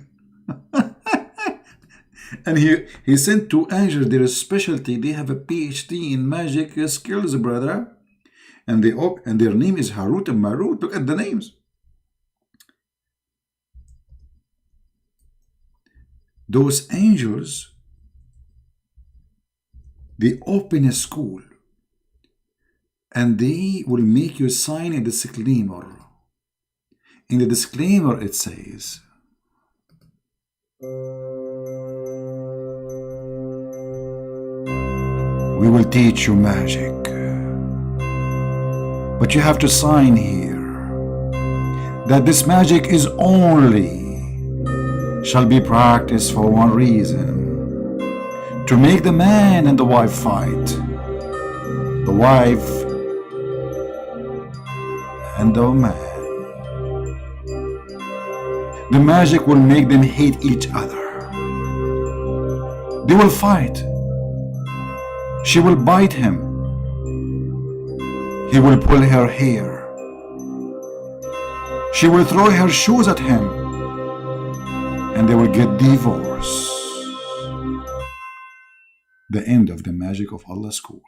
And he sent 2 angels, their specialty, they have a PhD in magic skills, brother. And their name is Harut and Marut. Look at the names. Those angels, they open a school and they will make you sign a disclaimer. In the disclaimer it says, we will teach you magic, but you have to sign here that this magic is only shall be practiced for one reason: to make the man and the wife fight, the wife and the man. The magic will make them hate each other. They will fight. She will bite him. He will pull her hair. She will throw her shoes at him, and they will get divorced. The end of the magic of Allah school.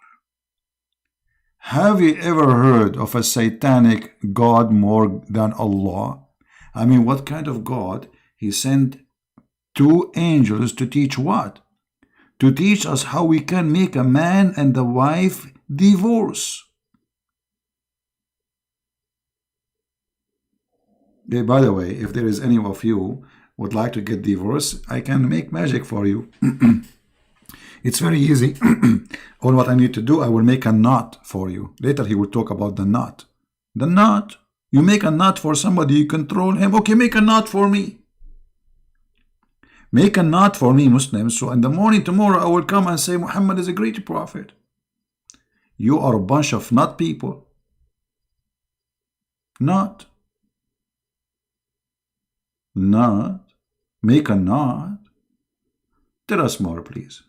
Have you ever heard of a satanic God more than Allah? I mean, what kind of God? He sent 2 angels to teach what? To teach us how we can make a man and the wife divorce. Hey, by the way, if there is any of you would like to get divorced, I can make magic for you. It's very easy. All what I need to do, I will make a knot for you. Later he will talk about the knot. The knot. You make a knot for somebody, you control him. Okay, make a knot for me. Make a knot for me, Muslims. So in the morning tomorrow, I will come and say, Muhammad is a great prophet. You are a bunch of knot people. Knot. Knot. Make a knot. Tell us more, please.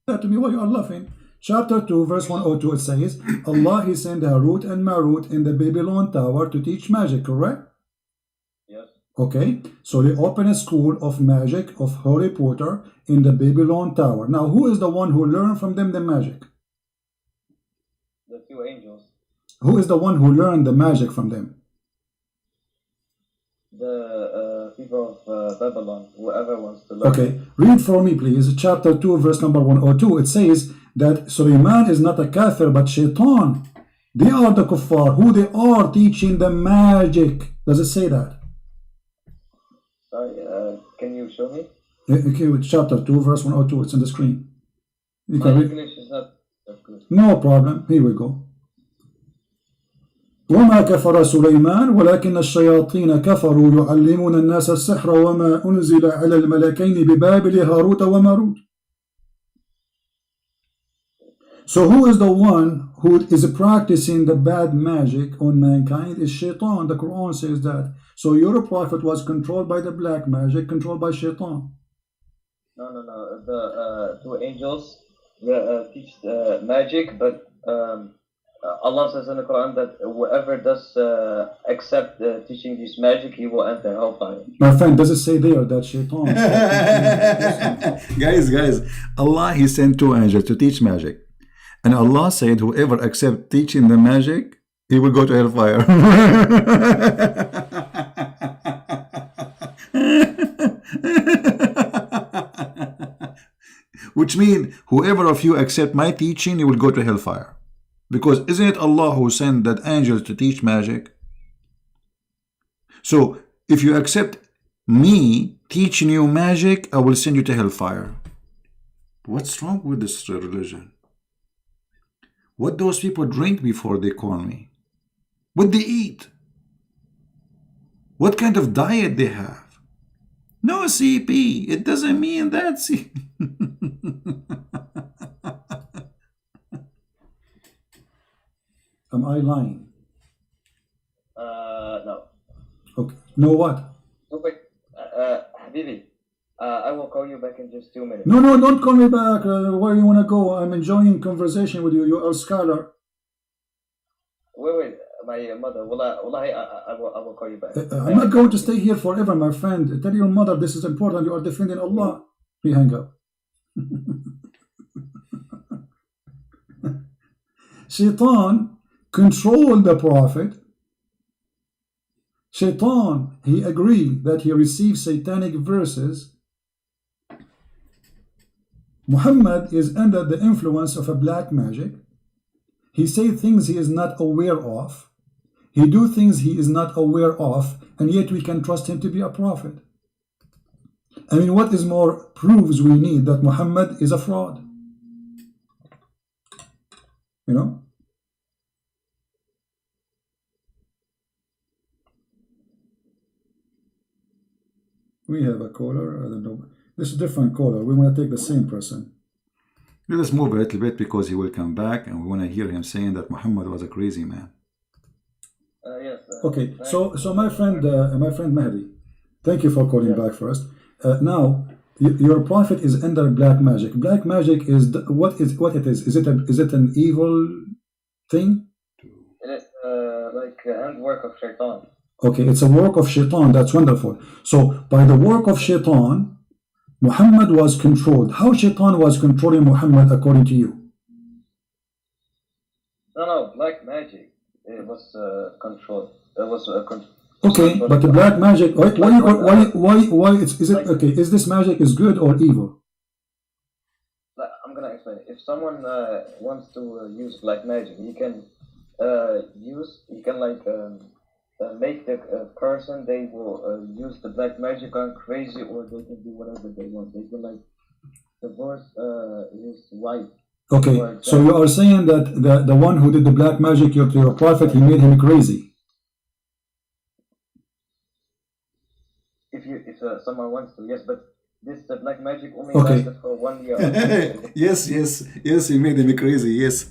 To me, why you are laughing? Chapter 2, verse 102, it says, Allah, He sent Harut and Marut in the Babylon Tower to teach magic, correct? Yes. Okay, so they open a school of magic of Harry Potter in the Babylon Tower. Now, who is the one who learned from them the magic? The 2 angels. Who is the one who learned the magic from them? The people of Babylon, whoever wants to learn. Okay, read for me, please. Chapter 2, verse number 102. It says that Sulaiman is not a kafir, but shaitan. They are the kuffar, who they are teaching the magic. Does it say that? Sorry, can you show me? Okay, with chapter 2, verse 102. It's on the screen. You My can read. English is not that good. No problem. Here we go. وما كفر سليمان ولكن الشياطين كفروا يعلمون الناس السحر وما أنزل على الملكين ببابل هاروت وماروت. So who is the one who is practicing the bad magic on mankind? Is shaitan. The Quran says that. So your prophet was controlled by the black magic, controlled by shaitan. No. The 2 angels teach magic, but Allah says in the Quran that whoever does accept teaching this magic, he will enter hellfire. My friend, does it say there that shaitan? Guys, Allah, He sent 2 angels to teach magic. And Allah said, whoever accepts teaching the magic, he will go to hellfire. Which means, whoever of you accept my teaching, he will go to hellfire. Because isn't it Allah who sent that angels to teach magic? So, if you accept me teaching you magic, I will send you to hellfire. What's wrong with this religion? What those people drink before they call me? What they eat? What kind of diet they have? No CP. It doesn't mean that CP. Am I lying? No. Okay. No what? No, wait. Habibi, I will call you back in just 2 minutes. No, don't call me back. Where you want to go? I'm enjoying conversation with you. You are a scholar. Wait. My mother. Wallahi, I will call you back. I'm not going to stay here forever, my friend. Tell your mother this is important. You are defending Allah. We hang up. Shaitan controlled the Prophet. Shaitan, he agreed that he received satanic verses. Muhammad is under the influence of a black magic. He says things he is not aware of. He do things he is not aware of, and yet we can trust him to be a prophet. I mean, what is more proves we need that Muhammad is a fraud? You know? We have a caller. I don't know. This is a different caller. We want to take the same person. Let us move a little bit because he will come back and we want to hear him saying that Muhammad was a crazy man. Yes. Okay, so my friend Mahdi, thank you for calling back first. Now, your prophet is under black magic. Black magic is what it is? Is it an evil thing? It is like handwork of Shaitan. Okay, it's a work of Shaitan. That's wonderful. So by the work of Shaitan, Muhammad was controlled. How Shaitan was controlling Muhammad according to you? No, black magic. It was controlled. It was Okay, but the black magic. Why? Is it okay? Is this magic is good or evil? I'm gonna explain. If someone wants to use black magic, he can make the person they will use the black magic on crazy, or they can do whatever they want. They can divorce his wife. Okay, so you are saying that the one who did the black magic to your prophet, he made him crazy. If someone wants to, yes, but this black magic only Okay. lasted for 1 year. Yes, he made him crazy, yes.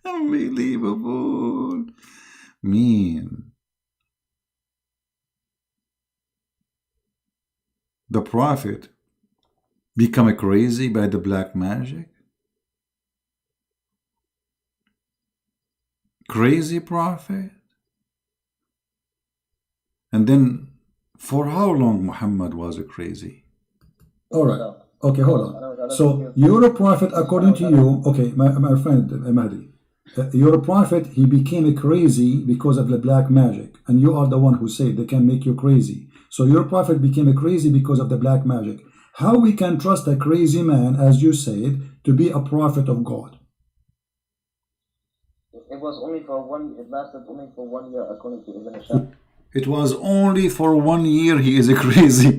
Unbelievable. Mean. The prophet become crazy by the black magic? Crazy prophet? And then for how long Muhammad was crazy? All right. Okay, hold on. So you're a prophet according to you. Okay, my friend Mahdi. You're a prophet. He became crazy because of the black magic, and you are the one who said they can make you crazy. So your prophet became crazy because of the black magic. How we can trust a crazy man, as you said, to be a prophet of God? It was only for 1. It lasted only for 1 year, according to Ibn Hisham. It was only for 1 year he is crazy.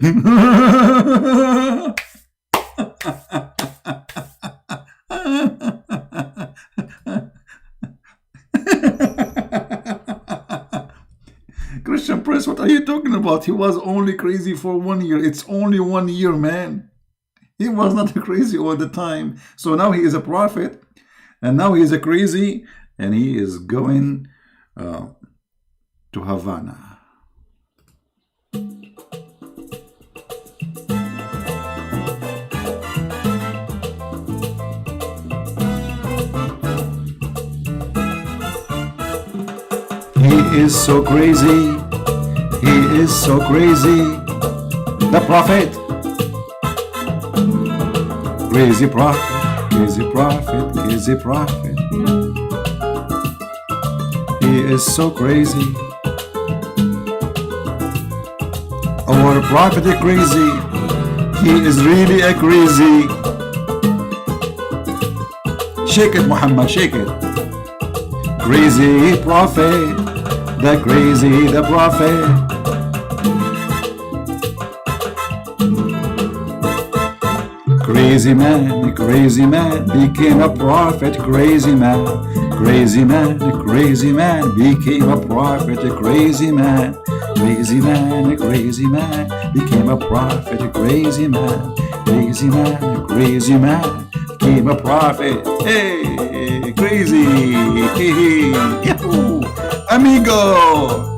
Christian Prince, what are you talking about? He was only crazy for 1 year. It's only 1 year, man. He was not crazy all the time. So now he is a prophet, and now he is crazy, and he is going to Havana. He is so crazy. He is so crazy. The prophet. Crazy prophet, crazy prophet, crazy prophet. He is so crazy. Our prophet is crazy. He is really a crazy. Shake it, Muhammad, shake it. Crazy prophet, the crazy, the prophet. Crazy man became a prophet. Crazy man became a prophet. Crazy man became a prophet. Crazy man became a prophet. Hey, crazy. Yahoo. Amigo.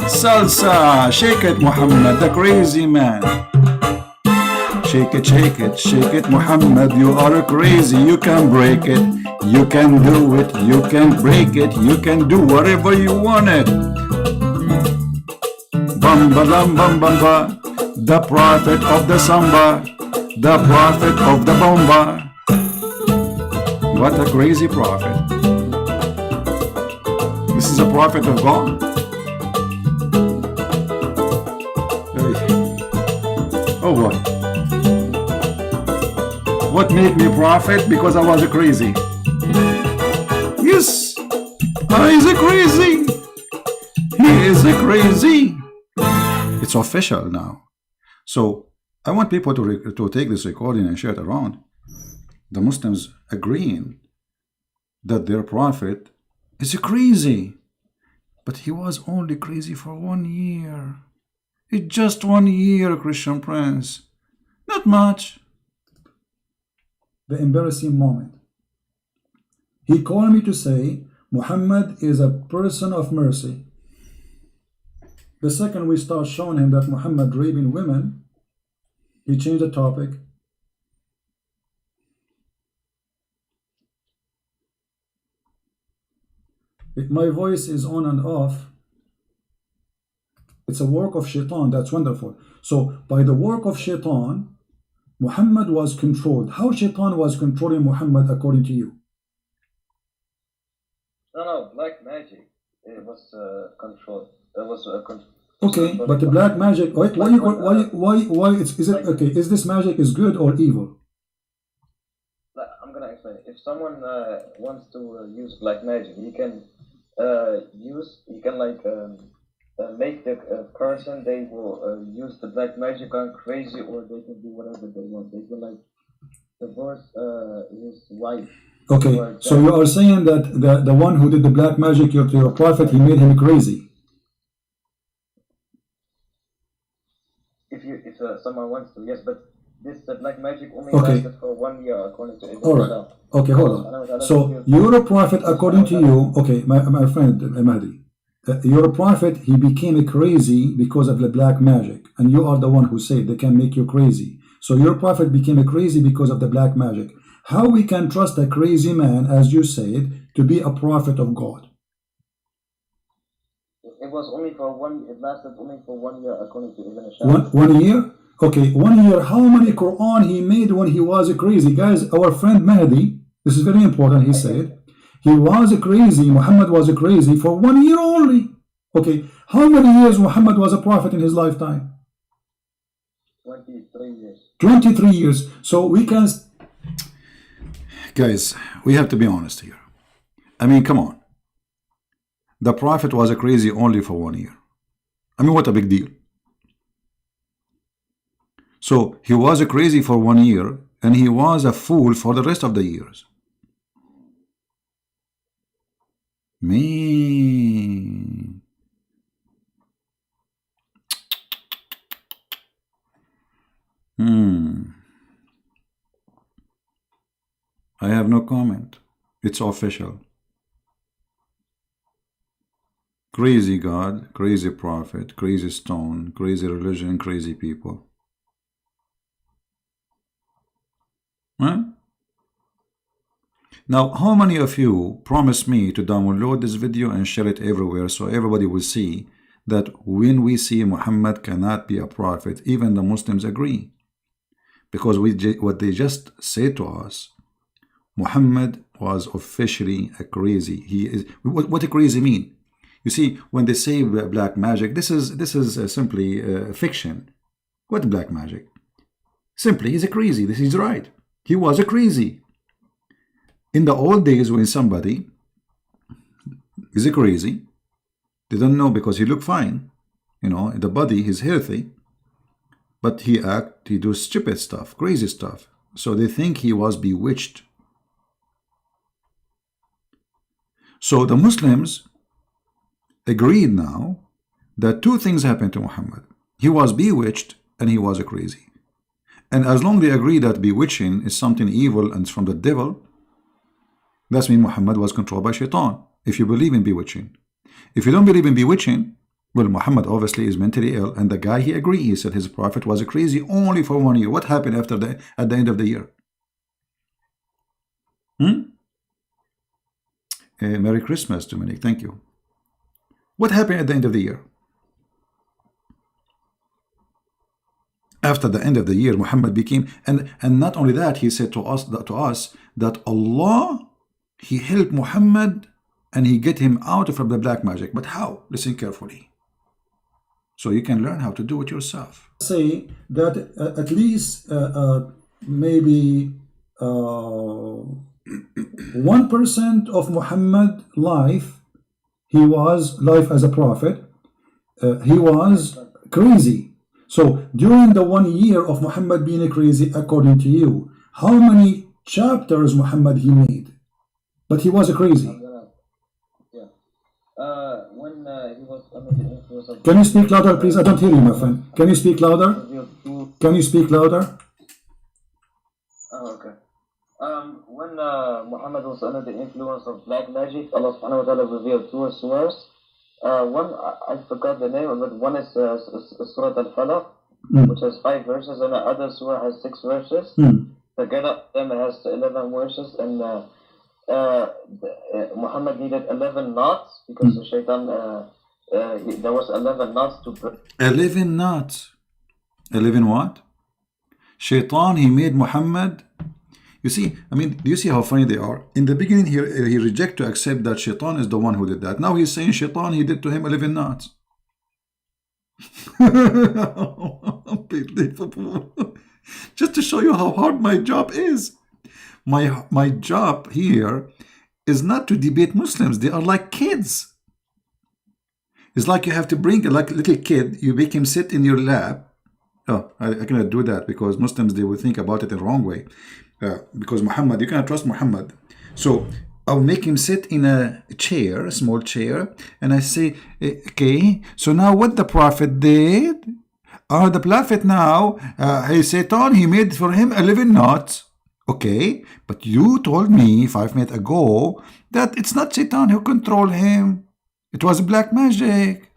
Salsa. Shake it, Muhammad, the crazy man. Shake it, Muhammad, you are crazy. You can break it, you can do it, you can break it, you can do whatever you want it. Bamba lam bam bamba, the prophet of the samba, the prophet of the bomba. What a crazy prophet. This is a prophet of God. Oh boy. What made me prophet? Because I was crazy. Yes, I is crazy. He is crazy. It's official now. So I want people to take this recording and share it around. The Muslims agreeing that their prophet is crazy. But he was only crazy for 1 year. It's just 1 year, Christian Prince. Not much. The embarrassing moment. He called me to say Muhammad is a person of mercy. The second we start showing him that Muhammad raping women, he changed the topic. My voice is on and off. It's a work of shaitan. That's wonderful. So by the work of shaitan, Muhammad was controlled. How shaitan was controlling Muhammad according to you? No, black magic. It was controlled. It was okay, but the black magic. Why? Is it okay? Is this magic is good or evil? I'm gonna explain. If someone wants to use black magic, he can make the person they will use the black magic on crazy, or they can do whatever they want. They can divorce his wife. Okay, so you are saying that the one who did the black magic to your prophet, he made him crazy. If someone wants to, yes, but this black magic only lasted for 1 year according to Ibn Hisham. Okay, hold on. So you're a prophet according to you. Okay, my friend Mahdi. You're a prophet, he became crazy because of the black magic, and you are the one who said they can make you crazy. So your prophet became crazy because of the black magic. How we can trust a crazy man, as you said, to be a prophet of God? It was only for it lasted only for 1 year according to Ibn Hisham. 1 year? Okay, 1 year. How many Quran he made when he was crazy? Guys, our friend Mahdi, this is very important, he said, he was crazy, Muhammad was crazy for 1 year only. Okay, how many years Muhammad was a prophet in his lifetime? 23 years. 23 years. So we can... Guys, we have to be honest here. I mean, come on. The prophet was crazy only for 1 year. I mean, what a big deal. So he was crazy for 1 year, and he was a fool for the rest of the years. Man. I have no comment. It's official. Crazy God, crazy prophet, crazy stone, crazy religion, crazy people. Huh? Now, how many of you promise me to download this video and share it everywhere so everybody will see that when we see Muhammad cannot be a prophet, even the Muslims agree? Because what they just say to us, Muhammad was officially a crazy. He is. What a crazy mean? You see, when they say black magic, this is simply fiction. What black magic? Simply, he's a crazy. This is right. He was a crazy. In the old days, when somebody is a crazy, they don't know because he look fine. You know, in the body, he's healthy. But he do stupid stuff, crazy stuff. So they think he was bewitched. So the Muslims agreed now that two things happened to Muhammad. He was bewitched and he was a crazy. And as long as they agree that bewitching is something evil and it's from the devil, that means Muhammad was controlled by shaitan, if you believe in bewitching. If you don't believe in bewitching, well, Muhammad obviously is mentally ill, and the guy he agreed, he said his prophet was a crazy only for 1 year. What happened at the end of the year? Merry Christmas, Dominic. Thank you. What happened at the end of the year? After the end of the year, Muhammad became, and not only that, he said to us that Allah, he helped Muhammad and he get him out from the black magic. But how? Listen carefully, so you can learn how to do it yourself. Say that at least maybe 1% of Muhammad life, he was life as a prophet, he was crazy. So during the 1 year of Muhammad being crazy, according to you, how many chapters Muhammad he made? But he was a crazy. When he was under the influence of... Can you speak louder, please? I don't hear you, my friend. Can you speak louder? Can you speak louder? Oh, okay. When Muhammad was under the influence of black magic, Allah subhanahu wa ta'ala revealed two surahs. One, I forgot the name, but one is Surah Al-Falaq, which has 5 verses, and the other surah has 6 verses. Together, them has 11 verses, and Muhammad needed 11 knots because the shaitan, there was 11 knots to break. 11 knots. 11 what? Shaitan, he made Muhammad. You see, I mean, do you see how funny they are? In the beginning, he rejected to accept that Shaitan is the one who did that. Now he's saying Shaitan, he did to him 11 knots. Unbelievable. Just to show you how hard my job is. My job here is not to debate Muslims. They are like kids. It's like you have to bring a little kid, you make him sit in your lap. Oh, I cannot do that because Muslims, they will think about it the wrong way. Because Muhammad, you cannot trust Muhammad. So I'll make him sit in a chair, a small chair, and I say, okay, so now what the Prophet did? The Prophet now, Satan, he made for him 11 knots. Okay, but you told me 5 minutes ago that it's not Satan who controlled him. It was black magic.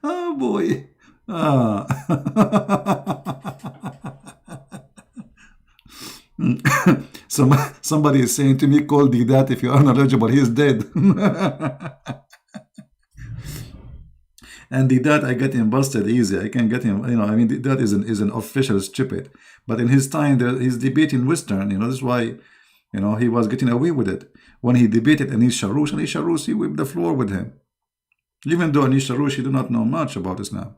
Oh boy. Somebody is saying to me, call Didat if you are knowledgeable. He is dead. And Didat, I get him busted easy. I can get him, you know, I mean, Didat is an official stupid. But in his time, he's debating Western, you know, that's why, you know, he was getting away with it. When he debated Anis Sharoush, he whipped the floor with him. Even though Anis Sharoush, he do not know much about Islam.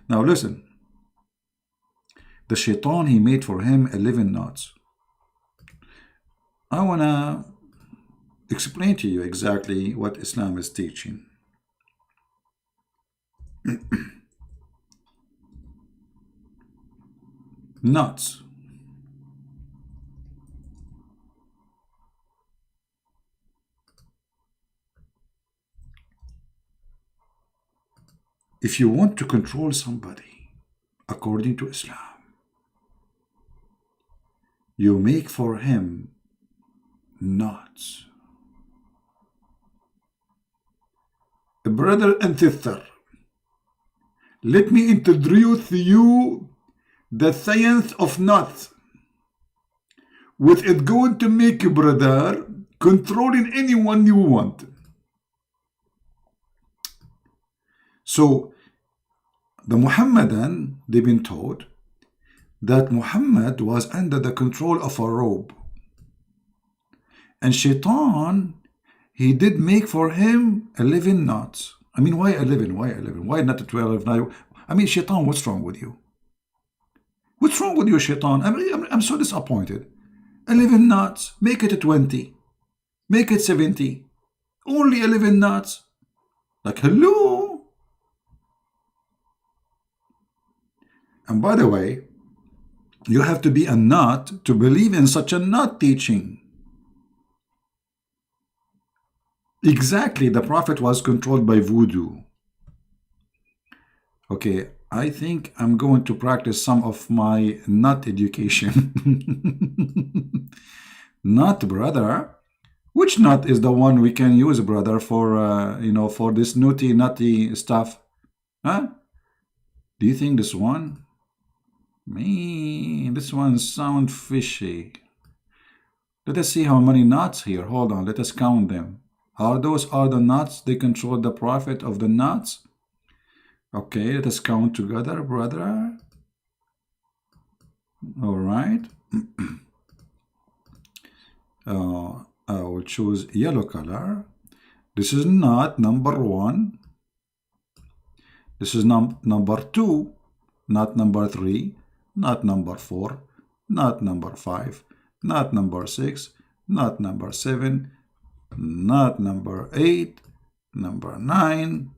Now listen. The shaitan, he made for him 11 knots. I want to explain to you exactly what Islam is teaching. Knots. If you want to control somebody according to Islam, you make for him knots. Brother and sister, let me introduce to you the science of knots, which is going to make you, brother, controlling anyone you want. So the Muhammadan, they've been taught that Muhammad was under the control of a robe. And Shaitan, he did make for him 11 knots. I mean, why 11? Why 11? Why not 12? I mean, Shaitan, what's wrong with you? What's wrong with you, Shaitan? I'm so disappointed. 11 knots, make it 20. Make it 70. Only 11 knots. Like, hello? And by the way, you have to be a nut to believe in such a nut teaching. Exactly, the Prophet was controlled by voodoo. Okay, I think I'm going to practice some of my nut education. Nut, brother? Which nut is the one we can use, brother, for, for this nutty stuff? Huh? Do you think this one? Man, this one sounds fishy. Let us see how many nuts here. Hold on, let us count them. Are those the nuts? They control the Prophet of the nuts? Okay, let us count together, brother. All right. I will choose yellow color. This is nut number 1. This is number 2. Nut number 3. Nut number 4. Nut number 5. Nut number 6. Nut number 7. Nut number 8. Number 9.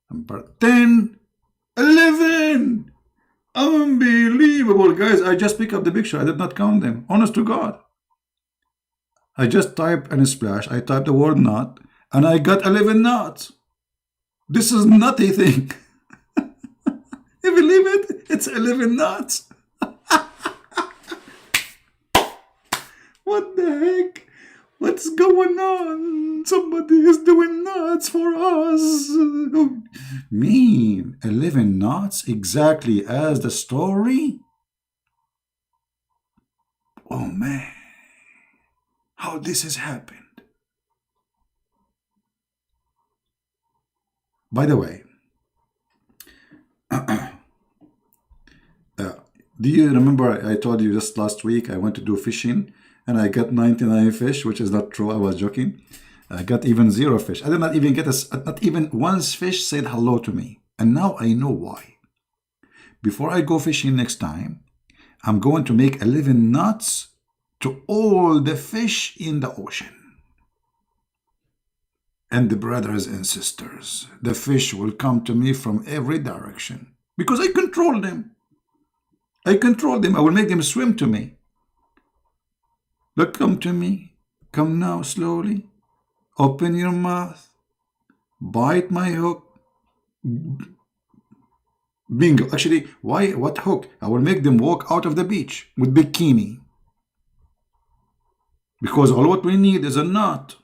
Number 10. 11. Unbelievable, guys. I just picked up the picture. I did not count them. Honest to God. I just typed in a splash. I typed the word nut, and I got 11 nuts. This is nutty thing. You believe it? It's 11 nuts. What the heck? What's going on? Somebody is doing nuts for us. Mean 11 nuts exactly as the story? Oh man, how this has happened. By the way, do you remember I told you just last week I went to do fishing and I got 99 fish, which is not true. I was joking. I got even 0 fish. I did not even get not even one fish said hello to me. And now I know why. Before I go fishing next time, I'm going to make 11 nuts to all the fish in the ocean. And the brothers and sisters, the fish will come to me from every direction because I control them. I control them. I will make them swim to me. Look, come to me. Come now, slowly. Open your mouth. Bite my hook. Bingo. Actually, why? What hook? I will make them walk out of the beach with bikini. Because all what we need is a nut.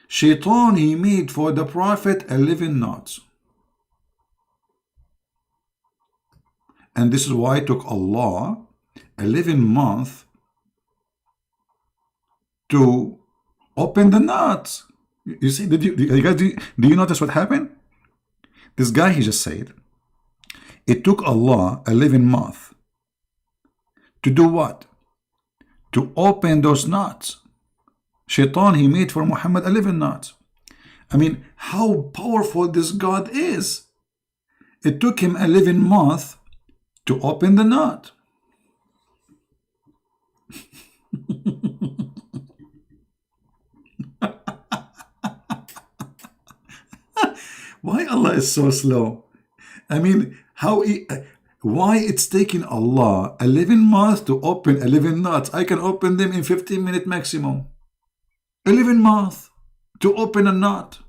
Shaitan, he made for the Prophet 11 nuts. And this is why it took Allah 11 months to open the nuts. You see, do you notice what happened? This guy, he just said, it took Allah 11 months to do what? To open those nuts. Shaitan, he made for Muhammad 11 nuts. I mean, how powerful this God is. It took him 11 months to open the nut. Why Allah is so slow? I mean, why it's taking Allah 11 months to open 11 nuts? I can open them in 15 minutes maximum. 11 months to open a nut.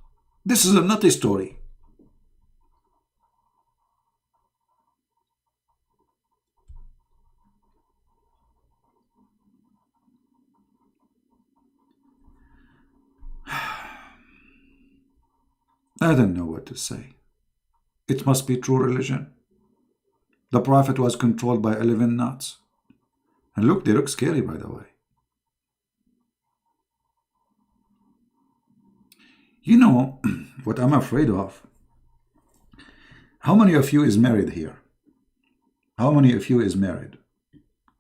This is a nutty story. I don't know what to say. It must be true religion. The Prophet was controlled by 11 nuts. And look, they look scary, by the way. You know what I'm afraid of? How many of you is married here? How many of you is married?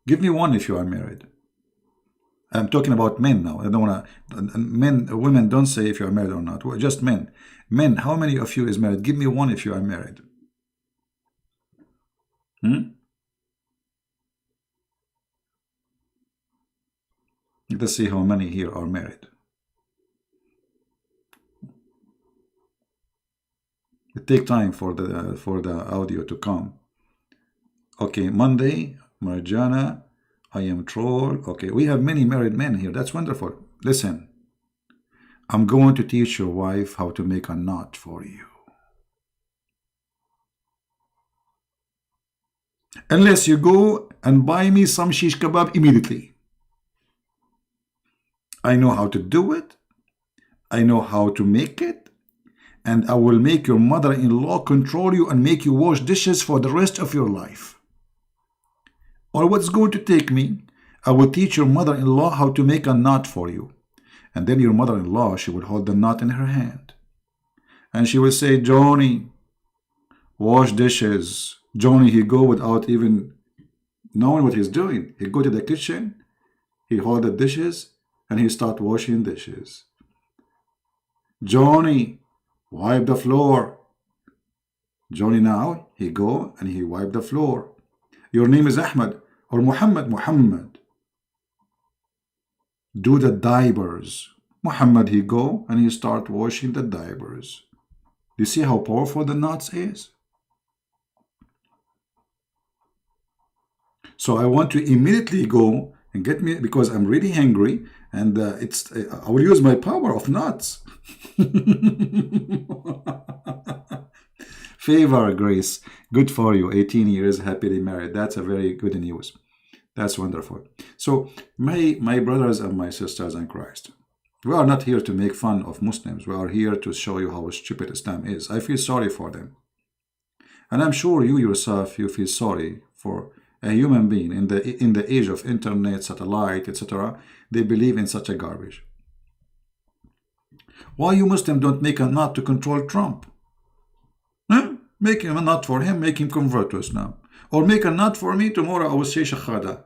Give me one if you are married. I'm talking about men now. I don't want to. Women don't say if you are married or not. Just men. Men, how many of you is married? Give me one if you are married. Let's see how many here are married. It takes time for the audio to come. Okay, Monday, Marjana, I am troll. Okay, we have many married men here. That's wonderful. Listen, I'm going to teach your wife how to make a knot for you. Unless you go and buy me some shish kebab immediately. I know how to do it. I know how to make it. And I will make your mother-in-law control you and make you wash dishes for the rest of your life. Or what's going to take me, I will teach your mother-in-law how to make a knot for you. And then your mother-in-law, she will hold the knot in her hand. And she will say, Johnny, wash dishes. Johnny, he go without even knowing what he's doing. He go to the kitchen, he hold the dishes, and he start washing dishes. Johnny, wipe the floor. Johnny now, he go and he wipe the floor. Your name is Ahmed or Muhammad. Muhammad, do the diapers. Muhammad, he go and he start washing the diapers. Do you see how powerful the knots is? So I want to immediately go and get me, because I'm really hungry, and I will use my power of knots. Favor, Grace, good for you. 18 years, happily married. That's a very good news. That's wonderful. So my brothers and my sisters in Christ, we are not here to make fun of Muslims. We are here to show you how stupid Islam is. I feel sorry for them. And I'm sure you yourself, you feel sorry for a human being in the age of internet, satellite, etc. They believe in such a garbage. Why you Muslim don't make a knot to control Trump? Huh? Make him a knot for him, make him convert to Islam. Or make a knot for me, tomorrow I will say Shahada.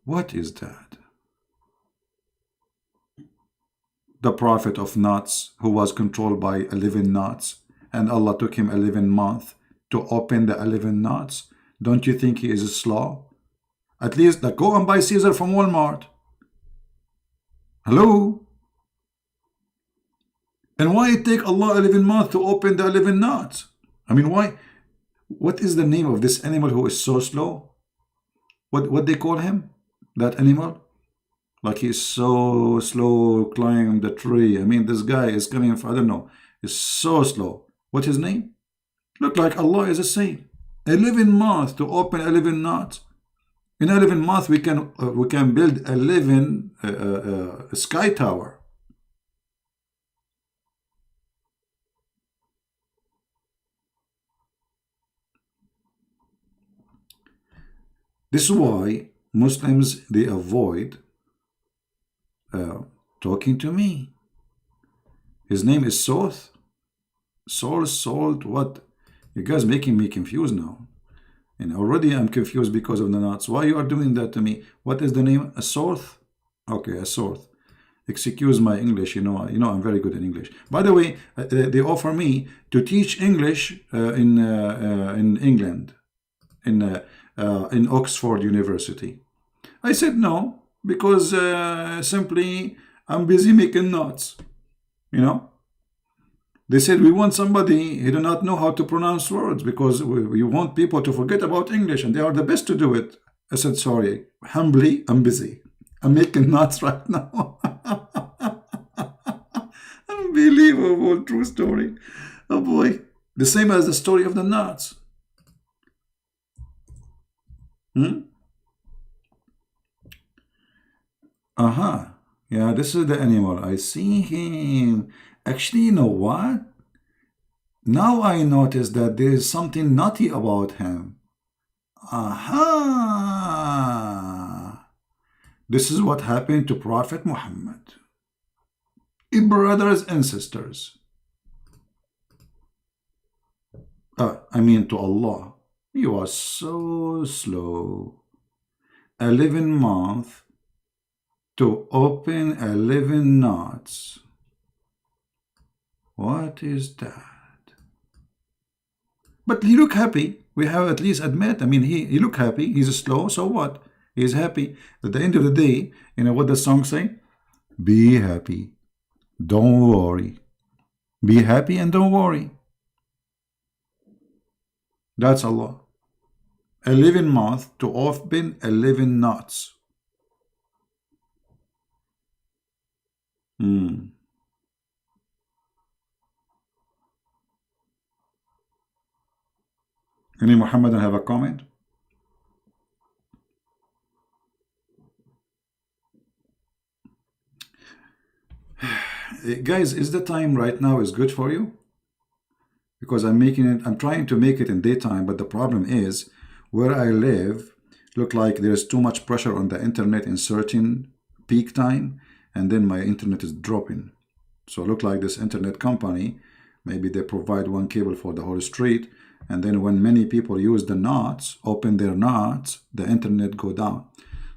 What is that? The prophet of knots, who was controlled by 11 knots, and Allah took him 11 months to open the 11 knots. Don't you think he is slow? At least go and buy Caesar from Walmart. Hello? And why it take Allah 11 months to open the 11 knots? I mean, why? What is the name of this animal who is so slow? What they call him? That animal? Like he's so slow climb the tree. I mean, this guy is coming from, I don't know, is so slow. What's his name? Look like Allah is a saint. 11 months to open 11 knots. In 11 months we can build 11 sky tower. This is why Muslims, they avoid talking to me. His name is Soth. Salt, what? You guys making me confused now. And already I'm confused because of the knots. Why you are doing that to me? What is the name? A Soth? Okay, a Soth. Excuse my English, you know I'm very good in English. By the way, they offer me to teach English in England, in Oxford University. I said no, because simply I'm busy making knots, They said we want somebody who do not know how to pronounce words, because we want people to forget about English, and they are the best to do it. I said, sorry, humbly, I'm busy. I'm making knots right now. Unbelievable, true story. Oh boy. The same as the story of the knots. Yeah, this is the animal. I see him. Actually, you know what? Now I notice that there is something naughty about him. Aha! This is what happened to Prophet Muhammad. Brothers and sisters. I mean to Allah. You are so slow. 11 months to open 11 knots. What is that? But he look happy. We have at least admit. I mean, he look happy. He's slow. So what? He's happy. At the end of the day, you know what the song say? Be happy. Don't worry. Be happy and don't worry. That's Allah. 11 months to open 11 knots. Any Muhammadan have a comment? Guys, is the time right now is good for you? Because I'm trying to make it in daytime, but the problem is where I live, look like there's too much pressure on the internet in certain peak time, and then my internet is dropping. So look like this internet company, maybe they provide one cable for the whole street, and then when many people use the knots, open their knots, the internet go down.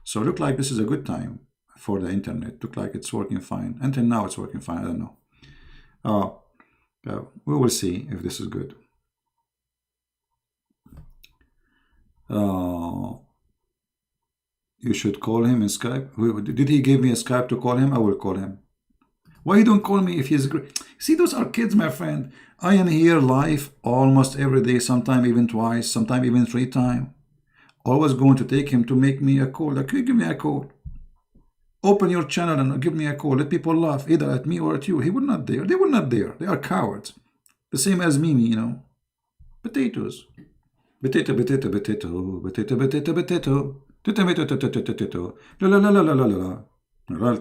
So look like this is a good time for the internet. Look like it's working fine. Until now it's working fine, I don't know. We will see if this is good. You should call him in Skype. Did he give me a Skype to call him? I will call him. Why you don't call me if he's great? See, those are kids, my friend. I am here live almost every day, sometime even twice, sometime even 3 times. Always going to take him to make me a call. Like, give me a call. Open your channel and give me a call. Let people laugh either at me or at you. He will not dare. They will not dare. They are cowards. The same as Mimi, you know. Potatoes. Potato, potato, potato, potato, potato, potato. Potato, la la la la la la la la la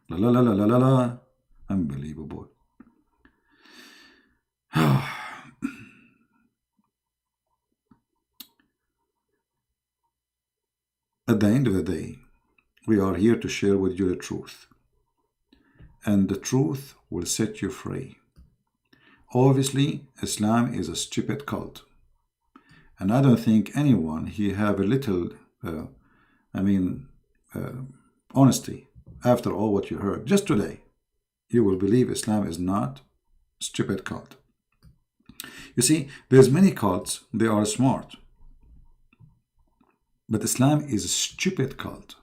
la la la la la la la. Unbelievable. At the end of the day, we are here to share with you the truth. And the truth will set you free. Obviously, Islam is a stupid cult. And I don't think anyone here have a little, honesty after all what you heard. Just today, you will believe Islam is not a stupid cult. You see, there's many cults, they are smart. But Islam is a stupid cult.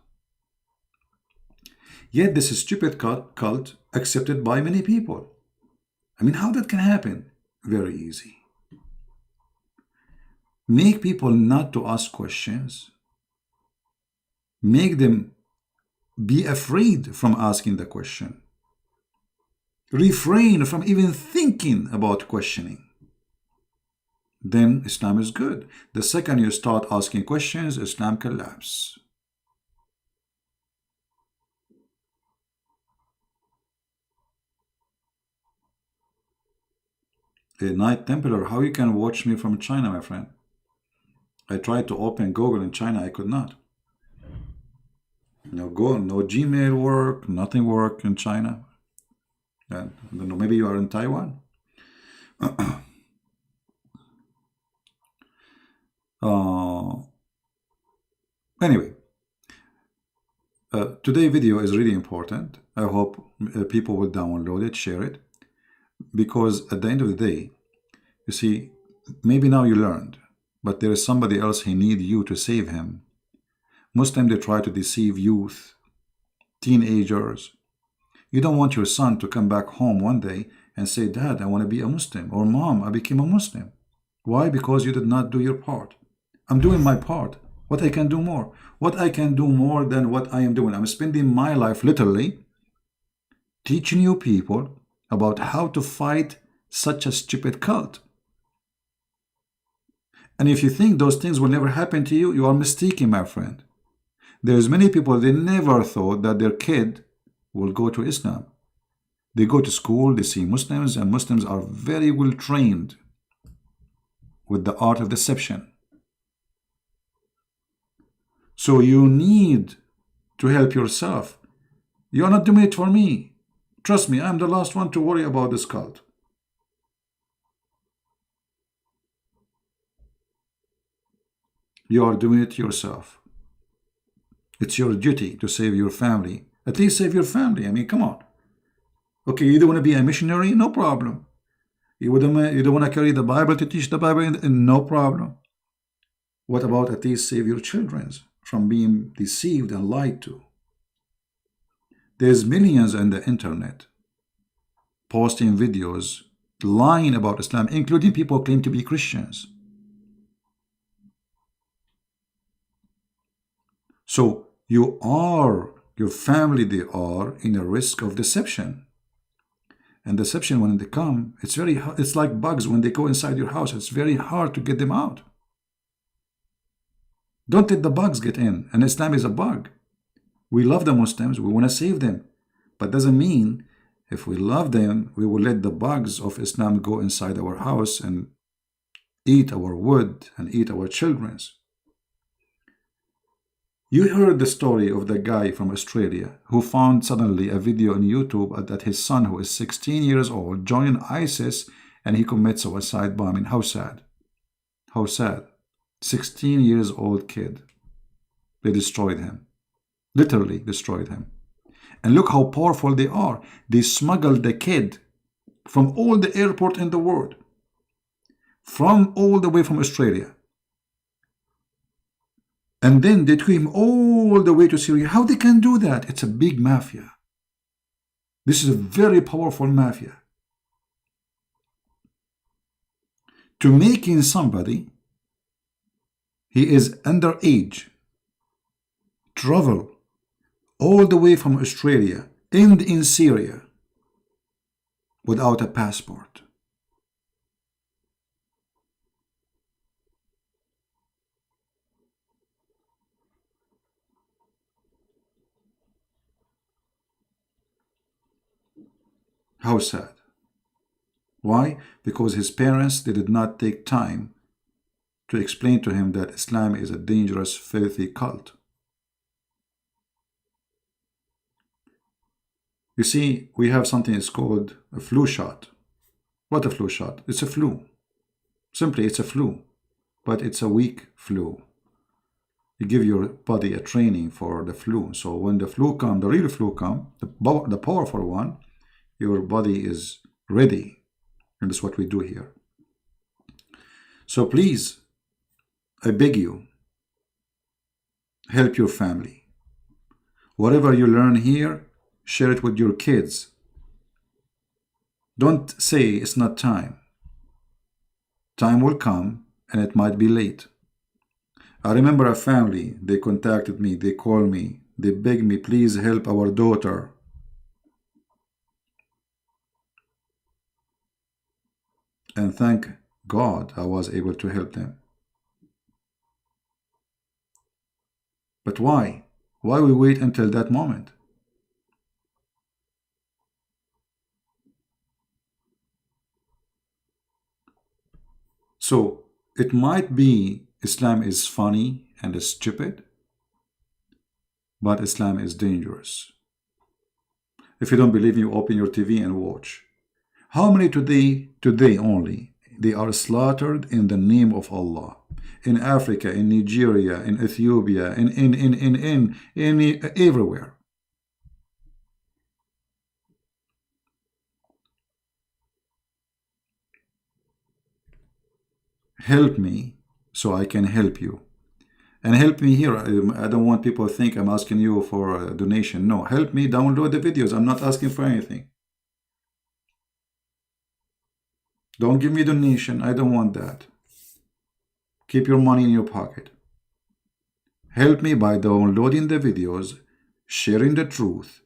Yet this stupid cult accepted by many people. I mean, how that can happen? Very easy. Make people not to ask questions. Make them be afraid from asking the question. Refrain from even thinking about questioning. Then Islam is good. The second you start asking questions, Islam collapses. A Knight Templar, how you can watch me from China, my friend? I tried to open Google in China, I could not. No Gmail work, nothing work in China. I don't know, maybe you are in Taiwan. Anyway, today's video is really important. I hope people will download it, share it, because at the end of the day, you see, maybe now you learned, but there is somebody else who needs you to save him. Muslims, they try to deceive youth, teenagers. You don't want your son to come back home one day and say, Dad, I want to be a Muslim, or Mom, I became a Muslim. Why? Because you did not do your part. I'm doing my part. What I can do more? What I can do more than what I am doing? I'm spending my life literally teaching you people about how to fight such a stupid cult. And if you think those things will never happen to you, you are mistaken, my friend. There's many people, they never thought that their kid will go to Islam. They go to school, they see Muslims, and Muslims are very well trained with the art of deception. So you need to help yourself. You're not doing it for me. Trust me, I'm the last one to worry about this cult. You are doing it yourself. It's your duty to save your family. At least save your family. I mean, come on. Okay, you don't want to be a missionary? No problem. You don't want to carry the Bible to teach the Bible? No problem. What about at least save your children from being deceived and lied to? There's millions on the internet posting videos lying about Islam, including people who claim to be Christians. So you are, your family, they are in a risk of deception. And deception, when they come, it's very hard. It's like bugs when they go inside your house. It's very hard to get them out. Don't let the bugs get in. And Islam is a bug. We love the Muslims. We want to save them. But doesn't mean if we love them, we will let the bugs of Islam go inside our house and eat our wood and eat our children's. You heard the story of the guy from Australia who found suddenly a video on YouTube that his son, who is 16 years old, joined ISIS and he commits suicide bombing. How sad. How sad. 16 years old kid. They destroyed him. Literally destroyed him. And look how powerful they are. They smuggled the kid from all the airport in the world. From all the way from Australia. And then they took him all the way to Syria. How they can do that? It's a big mafia. This is a very powerful mafia. To making somebody, he is underage, travel all the way from Australia, end in Syria, without a passport. How sad. Why? Because his parents, they did not take time to explain to him that Islam is a dangerous, filthy cult. You see, we have something that's called a flu shot. What a flu shot? It's a flu. Simply, it's a flu. But it's a weak flu. You give your body a training for the flu. So when the flu comes, the real flu comes, the powerful one, your body is ready. And that's what we do here. So please, I beg you, help your family. Whatever you learn here, share it with your kids. Don't say it's not time. Time will come and it might be late. I remember a family, they contacted me, they called me, they begged me, please help our daughter. And thank God I was able to help them. But why? Why we wait until that moment? So it might be Islam is funny and is stupid, but Islam is dangerous. If you don't believe me, you open your TV and watch. How many today only, they are slaughtered in the name of Allah? In Africa, in Nigeria, in Ethiopia, everywhere. Help me so I can help you. And help me here. I don't want people to think I'm asking you for a donation. No, help me download the videos. I'm not asking for anything. Don't give me a donation. I don't want that. Keep your money in your pocket. Help me by downloading the videos, sharing the truth,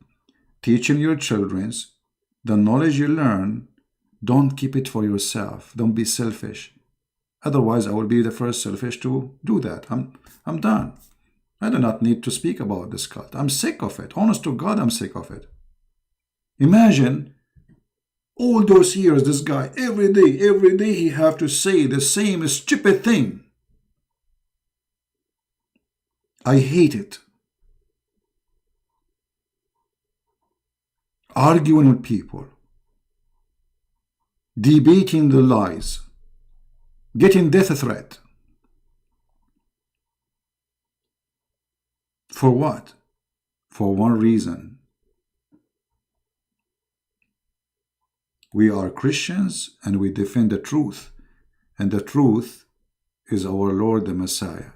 teaching your children the knowledge you learn. Don't keep it for yourself. Don't be selfish. Otherwise, I will be the first selfish to do that. I'm done. I do not need to speak about this cult. I'm sick of it. Honest to God, I'm sick of it. Imagine all those years, this guy, every day he have to say the same stupid thing. I hate it. Arguing with people, debating the lies, getting death threat. For what? For one reason. We are Christians and we defend the truth, and the truth is our Lord the Messiah.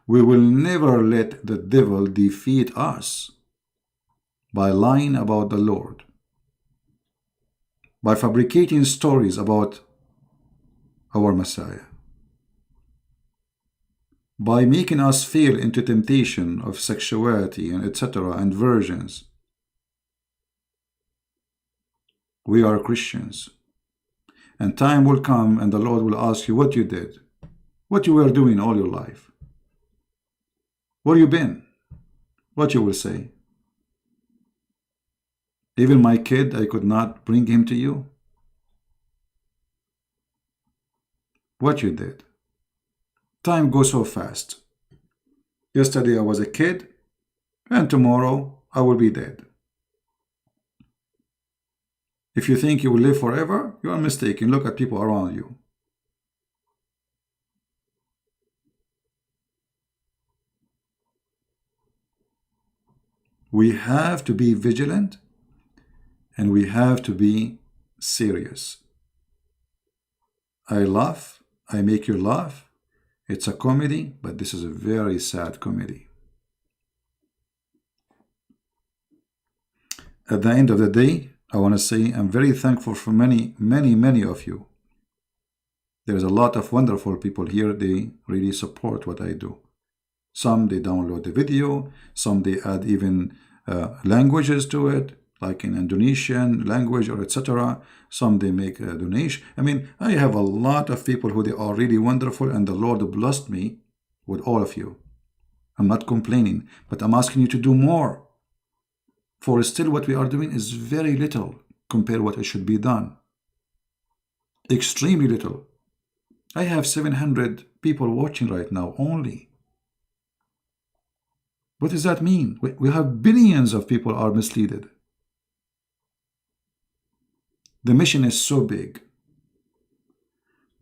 We will never let the devil defeat us by lying about the Lord, by fabricating stories about our Messiah, by making us fall into temptation of sexuality and etc. and virgins. We are Christians, and time will come and the Lord will ask you what you did, what you were doing all your life, where you been, what you will say. Even my kid, I could not bring him to you. What you did. Time goes so fast. Yesterday I was a kid, and tomorrow I will be dead. If you think you will live forever, you are mistaken. Look at people around you. We have to be vigilant, and we have to be serious. I laugh, I make you laugh. It's a comedy, but this is a very sad comedy. At the end of the day, I want to say I'm very thankful for many of you. There's a lot of wonderful people here. They really support what I do. Some they download the video, some they add even languages to it, like in Indonesian language or etc. Some they make a donation. I mean, I have a lot of people who they are really wonderful, and the Lord blessed me with all of you. I'm not complaining, but I'm asking you to do more. For still what we are doing is very little compared to what it should be done. Extremely little. I have 700 people watching right now only. What does that mean? We have billions of people are misled. The mission is so big.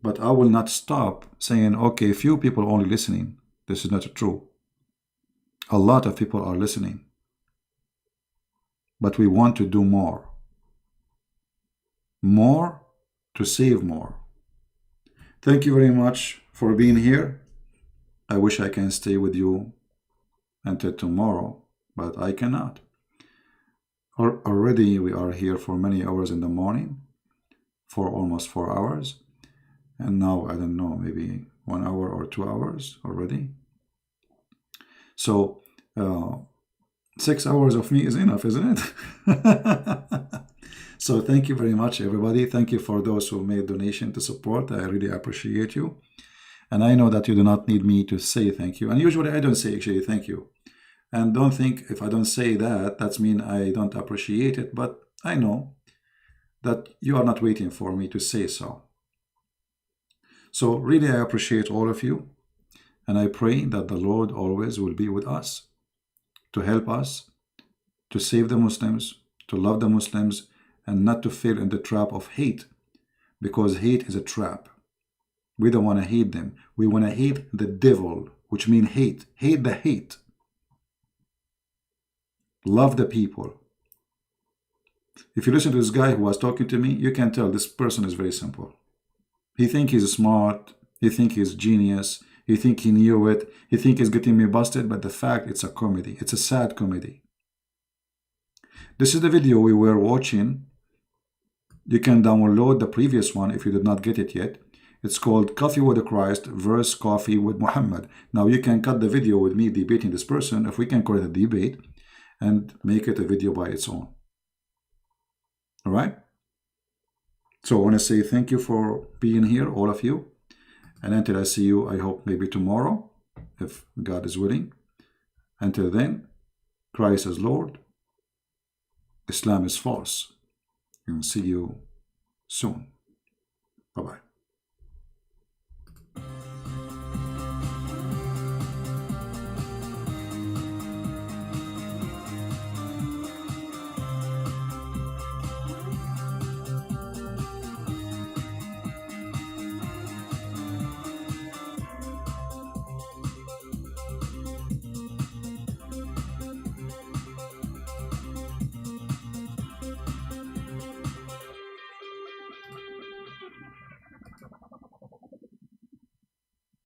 But I will not stop saying, okay, few people only listening. This is not true. A lot of people are listening. But we want to do more. More to save more. Thank you very much for being here. I wish I can stay with you until tomorrow, but I cannot. Already we are here for many hours in the morning, for almost 4 hours. And now, I don't know, maybe 1 hour or 2 hours already. So, 6 hours of me is enough, isn't it? So thank you very much, everybody. Thank you for those who made donation to support. I really appreciate you. And I know that you do not need me to say thank you. And usually I don't say actually thank you. And don't think if I don't say that, that's mean I don't appreciate it. But I know that you are not waiting for me to say so. So really I appreciate all of you. And I pray that the Lord always will be with us, to help us, to save the Muslims, to love the Muslims, and not to fall in the trap of hate, because hate is a trap. We don't want to hate them. We want to hate the devil, which means hate. Hate the hate. Love the people. If you listen to this guy who was talking to me, you can tell this person is very simple. He thinks he's smart. He thinks he's genius. He thinks he knew it. He thinks he's getting me busted. But the fact, it's a comedy. It's a sad comedy. This is the video we were watching. You can download the previous one if you did not get it yet. It's called Coffee with Christ versus Coffee with Muhammad. Now you can cut the video with me debating this person, if we can call it a debate, and make it a video by its own. All right? So I want to say thank you for being here, all of you. And until I see you, I hope maybe tomorrow, if God is willing. Until then, Christ is Lord. Islam is false. And see you soon. Bye-bye.